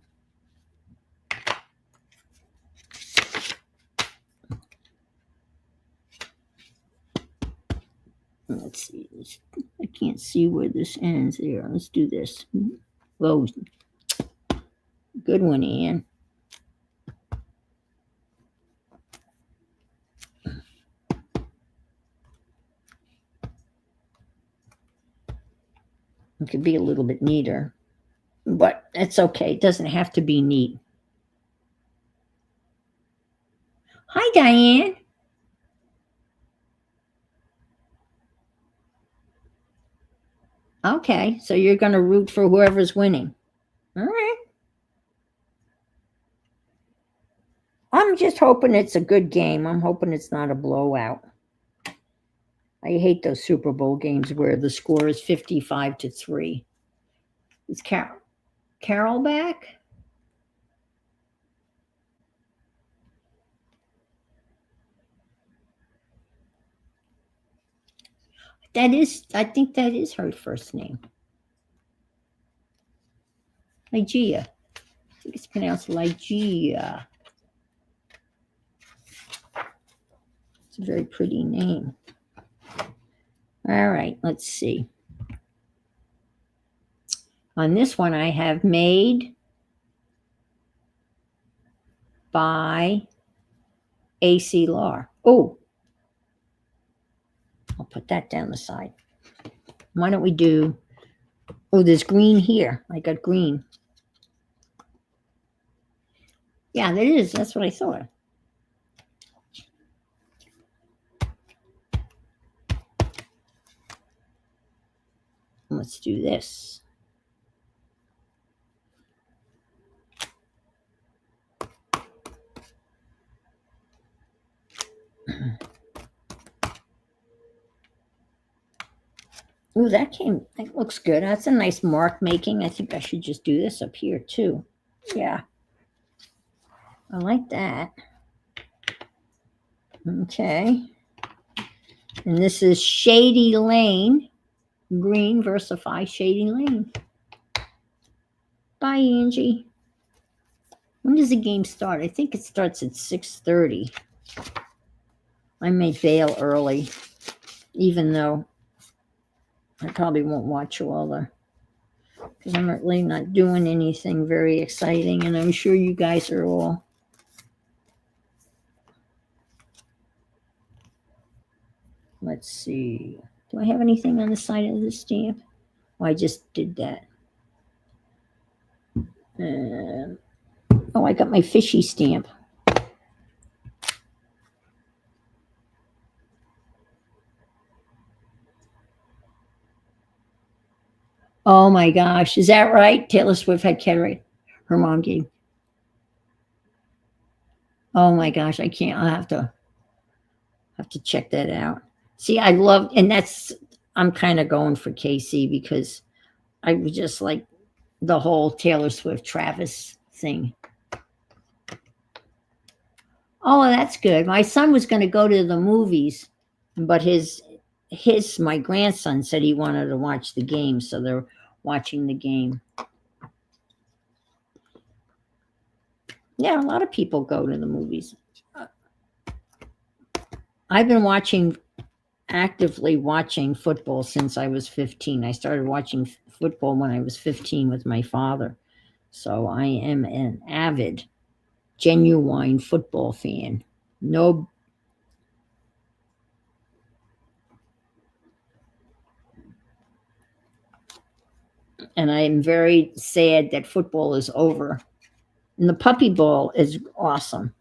A: Let's see. I can't see where this ends here. Let's do this. Whoa. Good one, Ian. It could be a little bit neater, but it's okay. It doesn't have to be neat. Hi, Diane. Okay, so you're going to root for whoever's winning. All right. I'm just hoping it's a good game. I'm hoping it's not a blowout. I hate those Super Bowl games where the score is 55-3. Is Carol back? I think that is her first name. Ligeia. I think it's pronounced Ligeia. It's a very pretty name. All right, let's see. On this one, I have made by A.C. Lar. Oh, I'll put that down the side. Why don't we do, oh, there's green here. I got green. Yeah, there is. That's what I thought. Let's do this. Ooh, that looks good. That's a nice mark making. I think I should just do this up here too. Yeah. I like that. Okay. And this is Shady Lane. Green Versify Shady Lane. Bye, Angie. When does the game start? I think it starts at 6:30. I may bail early, even though I probably won't watch all the, because I'm really not doing anything very exciting, and I'm sure you guys are all. Let's see. Do I have anything on the side of the stamp? Oh, I just did that. Oh, I got my fishy stamp. Oh my gosh, is that right? Taylor Swift had cataract. Her mom gave. Oh my gosh, I can't. I'll have to check that out. See, I love, and I'm kind of going for Casey because I was just like the whole Taylor Swift Travis thing. Oh, that's good. My son was going to go to the movies, but my grandson said he wanted to watch the game, so they're watching the game. Yeah, a lot of people go to the movies. I've been actively watching football since I was 15. I started watching football when I was 15 with my father. So I am an avid, genuine football fan. No. And I am very sad that football is over. And the Puppy Bowl is awesome.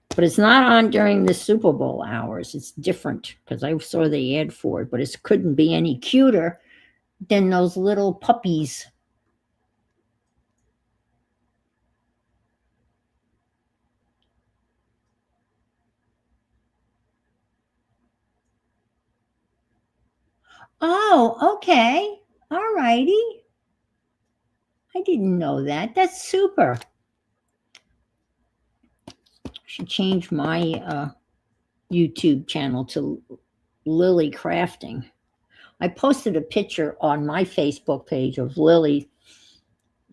A: But it's not on during the Super Bowl hours. It's different because I saw the ad for it, but it couldn't be any cuter than those little puppies Oh, okay. All righty. I didn't know that. That's super. I should change my YouTube channel to Lily Crafting. I posted a picture on my Facebook page of Lily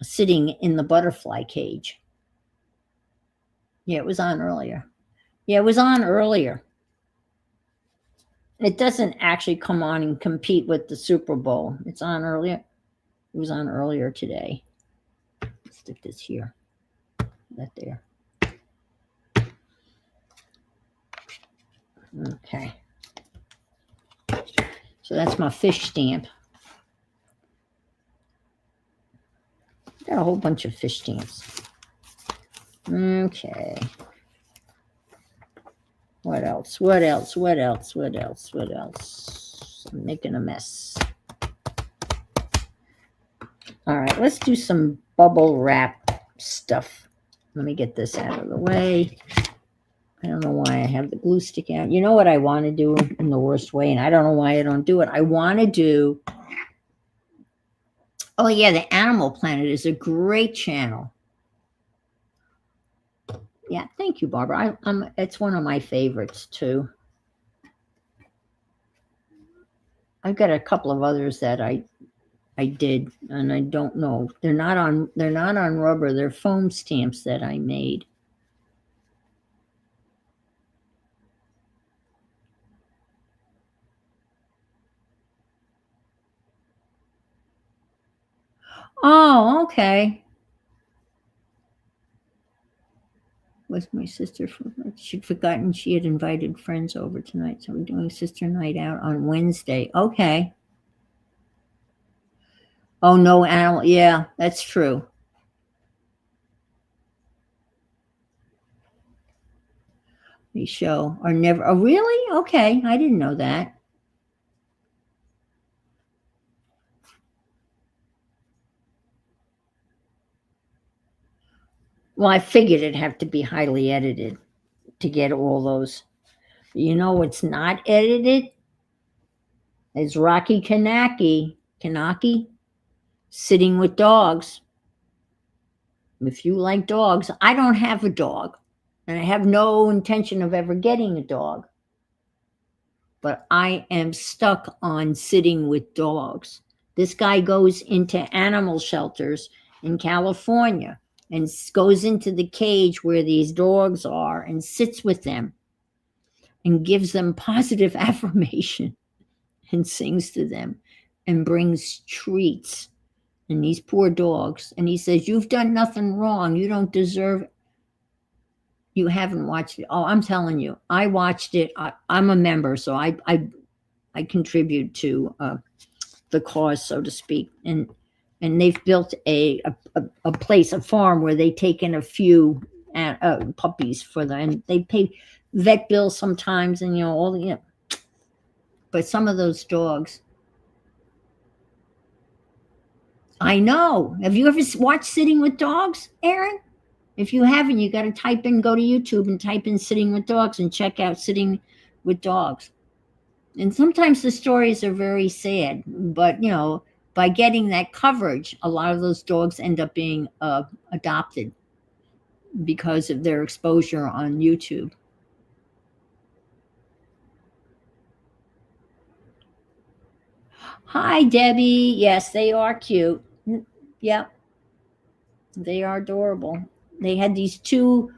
A: sitting in the butterfly cage. Yeah, it was on earlier. Yeah, it was on earlier. It doesn't actually come on and compete with the Super Bowl. It's on earlier. It was on earlier today. Let's stick this here. That there. Okay. So that's my fish stamp. Got a whole bunch of fish stamps. Okay. What else? What else? What else? What else? What else? I'm making a mess. All right, let's do some bubble wrap stuff. Let me get this out of the way. I don't know why I have the glue stick out. You know what I want to do in the worst way, and I don't know why I don't do it. I want to do, oh yeah, the Animal Planet is a great channel. Yeah, thank you, Barbara. It's one of my favorites too. I've got a couple of others that I did, and I don't know. They're not on rubber. They're foam stamps that I made. Oh, okay. Was my sister? She'd forgotten she had invited friends over tonight, so we're doing sister night out on Wednesday. Okay. Oh, no animal. Yeah, that's true. They show or never. Oh, really? Okay, I didn't know that. Well, I figured it'd have to be highly edited to get all those. You know what's not edited is Rocky Kanaki sitting with dogs. If you like dogs, I don't have a dog, and I have no intention of ever getting a dog. But I am stuck on sitting with dogs. This guy goes into animal shelters in California and goes into the cage where these dogs are and sits with them and gives them positive affirmation and sings to them and brings treats. And these poor dogs. And he says, "You've done nothing wrong. You don't deserve." You haven't watched it. Oh, I'm telling you, I watched it. I'm a member, so I contribute to the cause, so to speak. And they've built a place, a farm where they take in a few puppies for them, and they pay vet bills sometimes, and all the. But some of those dogs, I know. Have you ever watched Sitting with Dogs, Aaron? If you haven't, you got to go to YouTube and type in Sitting with Dogs and check out Sitting with Dogs. And sometimes the stories are very sad, but by getting that coverage, a lot of those dogs end up being adopted because of their exposure on YouTube. Hi, Debbie. Yes, they are cute. Yep, they are adorable. They had these two,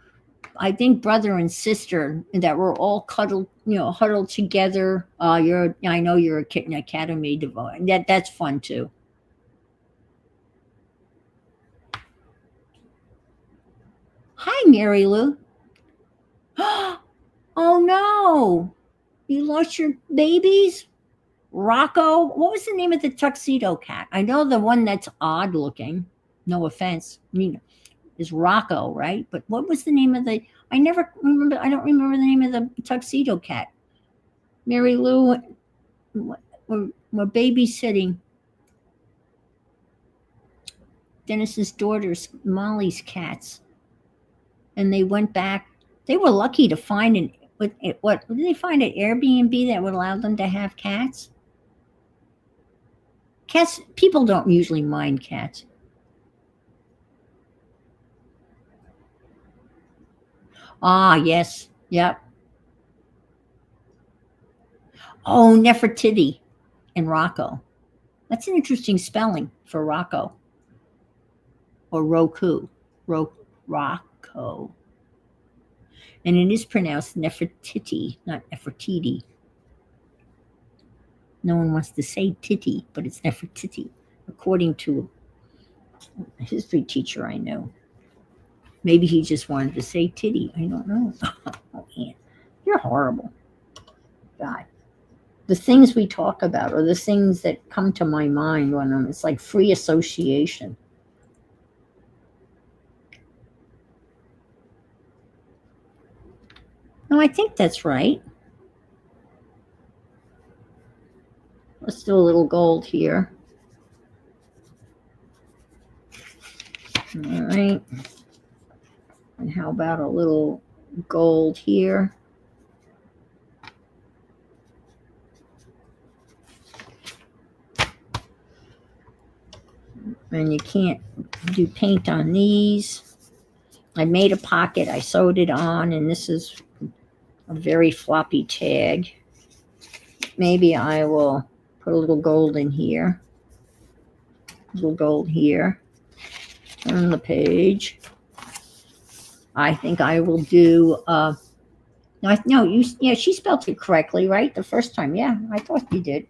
A: I think, brother and sister that were all huddled together. I know you're a Kitten Academy devote. That's fun too. Hi, Mary Lou. Oh no, you lost your babies, Rocco. What was the name of the tuxedo cat? I know the one that's odd looking. No offense, I mean, is Rocco, right? But what was the name of the? I never remember. I don't remember the name of the tuxedo cat. Mary Lou, we're babysitting Dennis's daughter's Molly's cats, and they went back. They were lucky to find what did they find at Airbnb that would allow them to have cats? Cats, people don't usually mind cats. Ah, yes. Yep. Oh, Nefertiti in Rocco. That's an interesting spelling for Rocco or Roku. Rocco. And it is pronounced Nefertiti, not Nefertiti. No one wants to say titty, but it's Nefertiti, according to a history teacher I know. Maybe he just wanted to say titty. I don't know. Oh, Aunt, you're horrible. God. The things we talk about are the things that come to my mind when it's like free association. No, I think that's right. Let's do a little gold here. All right. And how about a little gold here? And you can't do paint on these. I made a pocket, I sewed it on, and this is a very floppy tag. Maybe I will put a little gold in here. A little gold here. Turn the page. I think I will do no, you, yeah, she spelled it correctly, right? The first time. Yeah, I thought you did.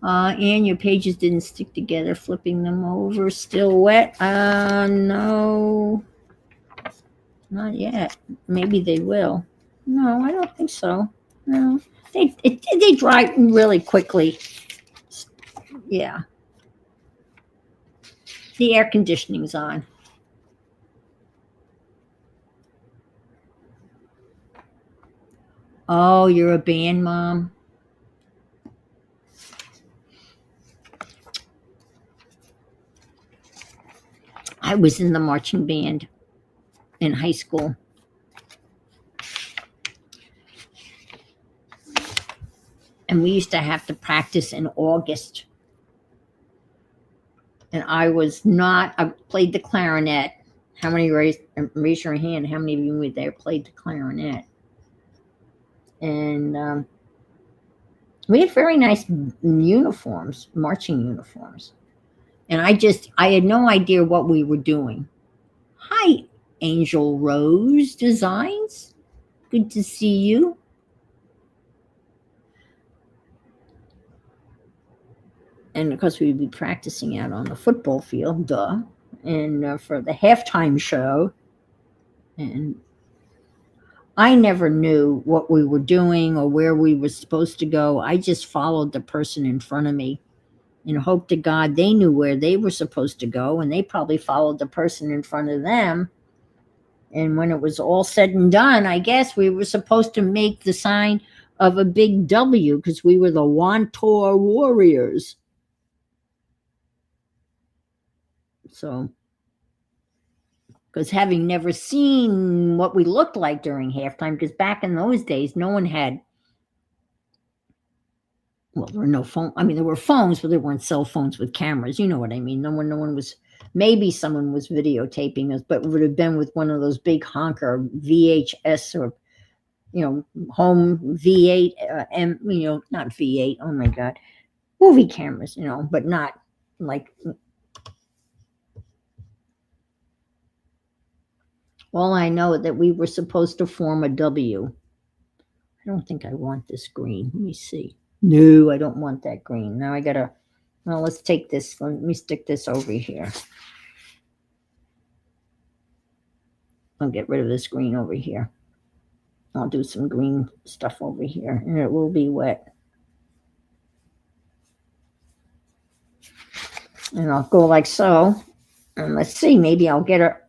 A: And your pages didn't stick together, flipping them over. Still wet? No, not yet. Maybe they will. No, I don't think so. No, they dry really quickly. Yeah, the air conditioning's on. Oh, you're a band mom. I was in the marching band in high school. And we used to have to practice in August. And I was not, I played the clarinet. How many raise your hand? How many of you were there played the clarinet? And we had very nice uniforms, marching uniforms. And I had no idea what we were doing. Hi, Angel Rose Designs. Good to see you. And of course, we'd be practicing out on the football field, duh. And for the halftime show. And I never knew what we were doing or where we were supposed to go. I just followed the person in front of me and hoped to God they knew where they were supposed to go, and they probably followed the person in front of them. And when it was all said and done, I guess we were supposed to make the sign of a big W because we were the Wantor Warriors. So, because having never seen what we looked like during halftime, because back in those days, no one had, well, there were no phone. I mean, there were phones, but there weren't cell phones with cameras. You know what I mean? No one was. Maybe someone was videotaping us, but it would have been with one of those big honker VHS or home V8 and not V8. Oh my God, movie cameras. But not like. All I know that we were supposed to form a W. I don't think I want this green. Let me see. No, I don't want that green. Now I gotta. Well, let's take this. Let me stick this over here. I'll get rid of this green over here. I'll do some green stuff over here, and it will be wet. And I'll go like so. And let's see, maybe I'll get her.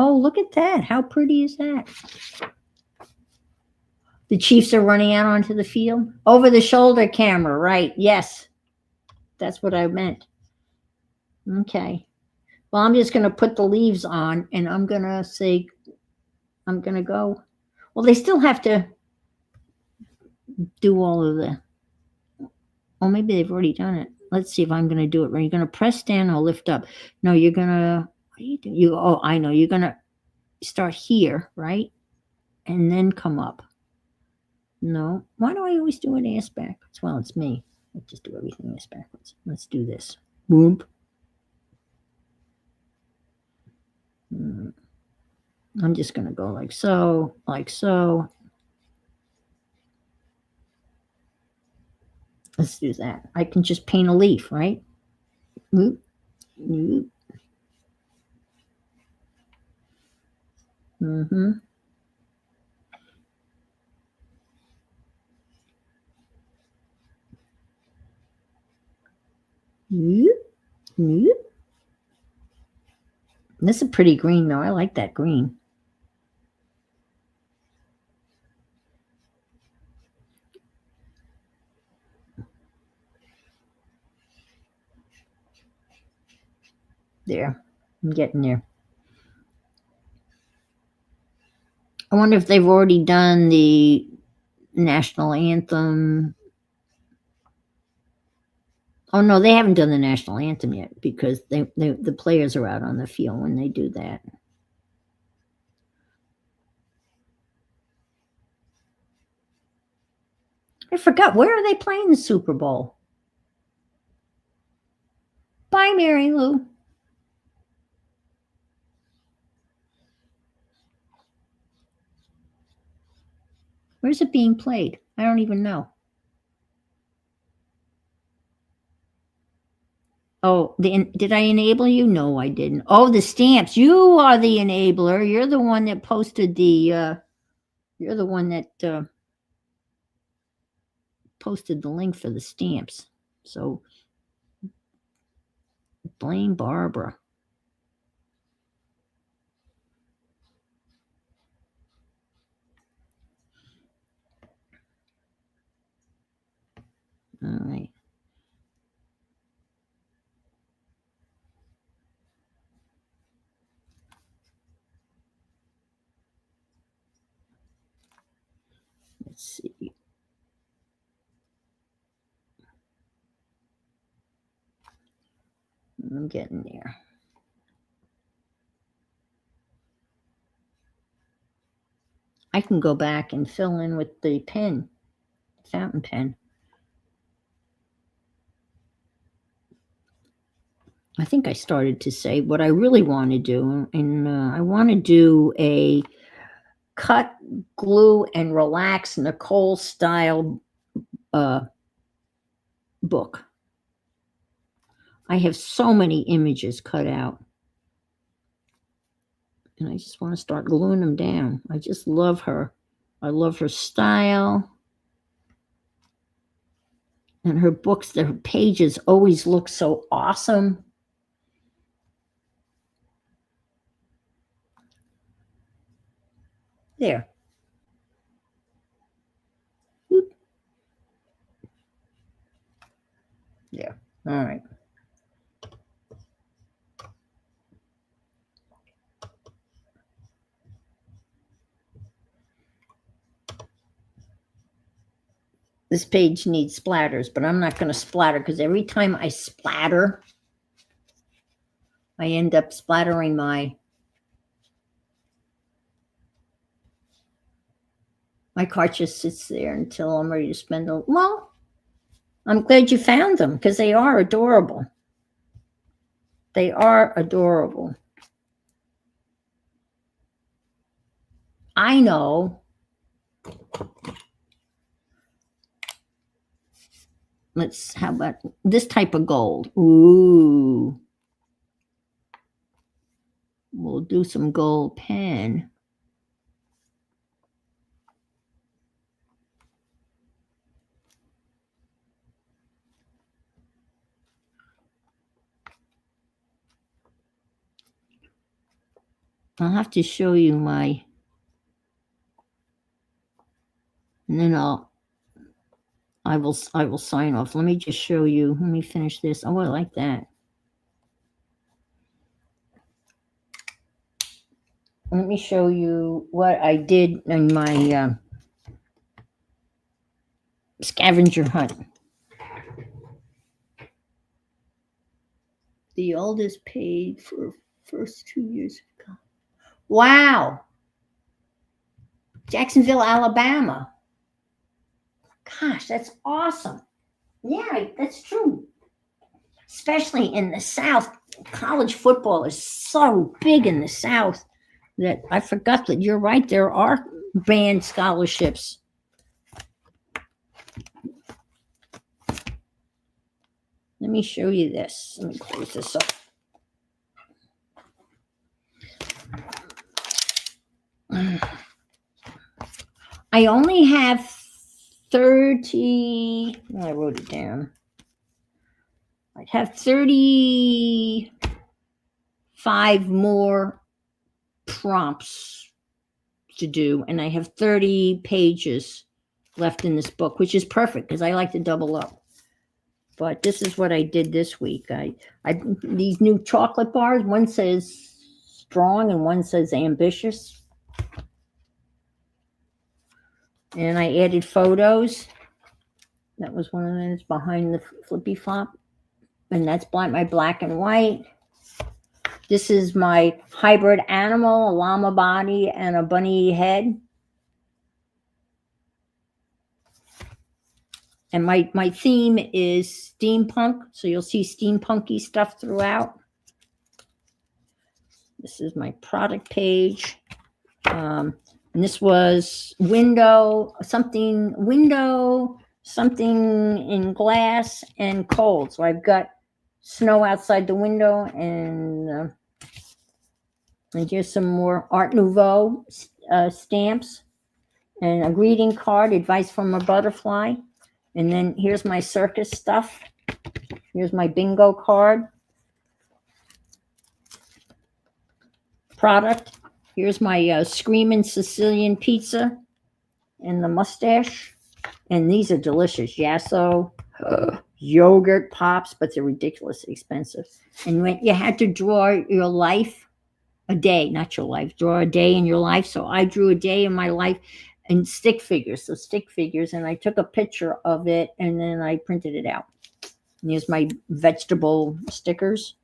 A: Oh, look at that. How pretty is that? The Chiefs are running out onto the field. Over the shoulder camera, right. Yes. That's what I meant. Okay. Well, I'm just going to put the leaves on, and I'm going to say, I'm going to go. Well, they still have to do all of the. Oh, maybe they've already done it. Let's see if I'm going to do it. Are you going to press down or lift up? No, you're going to. What are you doing? Oh, I know. You're going to start here, right? And then come up. No. Why do I always do it ass backwards? Well, it's me. I just do everything ass backwards. Let's do this. Boom. I'm just going to go like so, like so. Let's do that. I can just paint a leaf, right? Whoop, whoop. Mm-hmm. Whoop, whoop. This is a pretty green, though. I like that green. There. I'm getting there. I wonder if they've already done the national anthem. Oh, no, they haven't done the national anthem yet because the players are out on the field when they do that. I forgot. Where are they playing the Super Bowl? Bye, Mary Lou. Where's it being played? I don't even know. Oh, did I enable you? No, I didn't. Oh, the stamps. You are the enabler. You're the one that posted the. You're the one that posted the link for the stamps. So blame Barbara. All right. Let's see. I'm getting there. I can go back and fill in with the pen, fountain pen. I think I started to say what I really want to do, and I want to do a cut, glue, and relax Nicole style book. I have so many images cut out. And I just want to start gluing them down. I just love her. I love her style. And her books, their pages always look so awesome. There. Whoop. There. All right. This page needs splatters, but I'm not going to splatter because every time I splatter, I end up splattering my cart just sits there until I'm ready to spend a. Well, I'm glad you found them because they are adorable. They are adorable. I know. How about this type of gold? Ooh. We'll do some gold pen. I'll have to show you my, and then I will sign off. Let me just show you. Let me finish this. Oh, I like that. let me show you what I did in my scavenger hunt. The oldest paid for first 2 years of college. Wow. Jacksonville, Alabama. Gosh, that's awesome. Yeah, that's true. Especially in the South, college football is so big in the South that I forgot that you're right. There are band scholarships. Let me show you this. Let me close this up. I only have 30. I wrote it down. I have 35 more prompts to do, and I have 30 pages left in this book, which is perfect because I like to double up. But this is what I did this week. I these new chocolate bars. One says strong and one says ambitious. And I added photos. That was one of them. It's behind the flippy flop. And that's my black and white. This is my hybrid animal, a llama body and a bunny head. And my theme is steampunk, so you'll see steampunky stuff throughout. This is my product page. And this was window, something in glass and cold. So I've got snow outside the window, and here's some more Art Nouveau stamps and a greeting card, advice from a butterfly. And then here's my circus stuff. Here's my bingo card. Product. Here's my Screaming Sicilian pizza and the mustache. And these are delicious. Yasso, yogurt pops, but they're ridiculously expensive. And when you had to draw your life, a day, not your life, draw a day in your life. So I drew a day in my life in stick figures. So stick figures, and I took a picture of it and then I printed it out. And here's my vegetable stickers.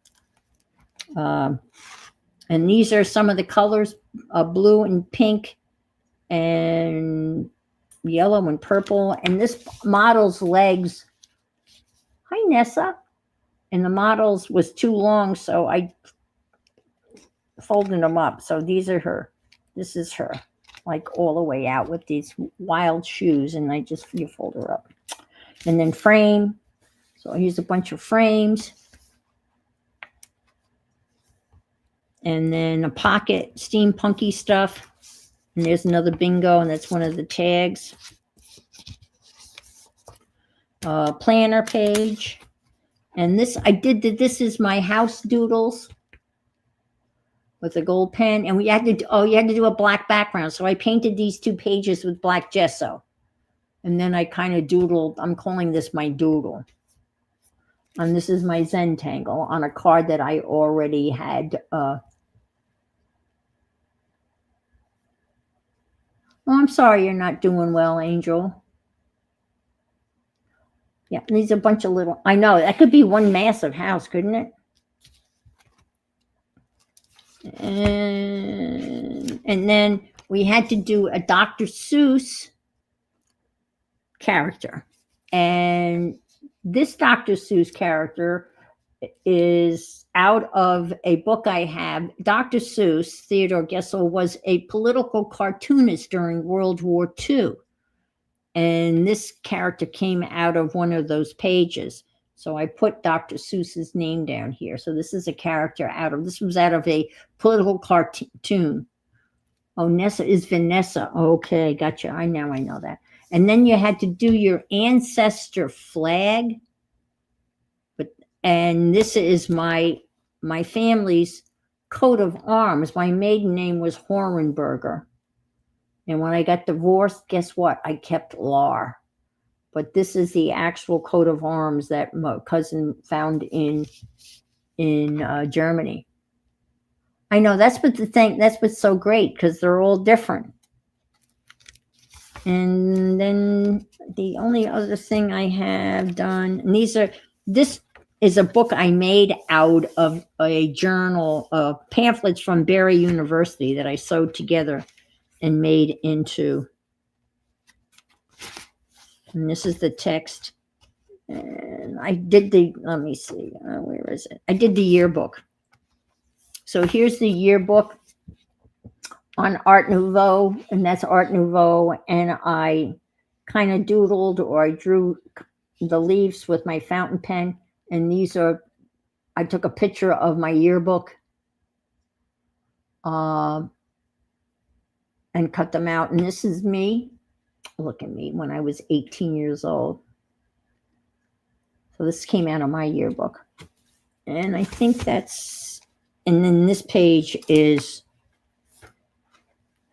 A: And these are some of the colors, blue and pink and yellow and purple. And this model's legs, hi Nessa. And the model's was too long, so I folded them up. So these are her. This is her, like all the way out with these wild shoes. And you fold her up. And then frame. So here's a bunch of frames. And then a pocket, steampunky stuff. And there's another bingo, and that's one of the tags. Planner page. And this is my house doodles with a gold pen. And you had to do a black background. So I painted these 2 pages with black gesso. And then I kind of doodled. I'm calling this my doodle. And this is my Zentangle on a card that I already had. Oh, I'm sorry you're not doing well, Angel. Yeah, these are a bunch of little, I know, that could be one massive house, couldn't it? And then we had to do a Dr. Seuss character. And this Dr. Seuss character is out of a book I have. Dr. Seuss, Theodore Gessel, was a political cartoonist during World War II. And this character came out of one of those pages. So I put Dr. Seuss's name down here. So this is a character this was out of a political cartoon. Oh, Nessa is Vanessa. Okay, gotcha. I know that. And then you had to do your ancestor flag. And this is my family's coat of arms. My maiden name was Horenberger. And when I got divorced, guess what? I kept Lar. But this is the actual coat of arms that my cousin found in Germany. I know that's what the thing. That's what's so great because they're all different. And then the only other thing I have done, and this is a book I made out of a journal of pamphlets from Barry University that I sewed together and made into. And this is the text. And I did let me see, where is it? I did the yearbook. So here's the yearbook on Art Nouveau, and that's Art Nouveau. And I kind of doodled or I drew the leaves with my fountain pen. And I took a picture of my yearbook uh, and cut them out. And this is me. Look at me when I was 18 years old. So this came out of my yearbook. And I think and then this page is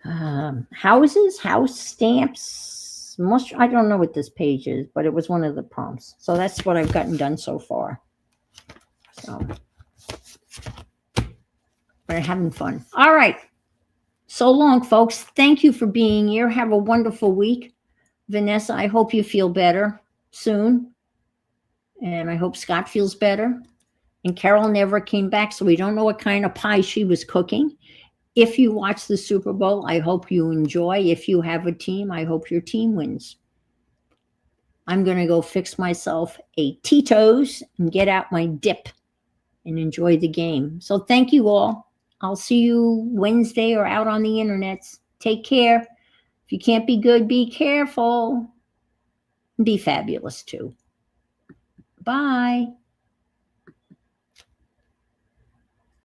A: houses, house stamps. I don't know what this page is, but it was one of the prompts. So that's what I've gotten done so far. So, but I'm having fun. All right. So long, folks. Thank you for being here. Have a wonderful week. Vanessa, I hope you feel better soon. And I hope Scott feels better. And Carol never came back, so we don't know what kind of pie she was cooking. If you watch the Super Bowl, I hope you enjoy. If you have a team, I hope your team wins. I'm going to go fix myself a Tito's and get out my dip and enjoy the game. So thank you all. I'll see you Wednesday or out on the internet. Take care. If you can't be good, be careful. Be fabulous too. Bye.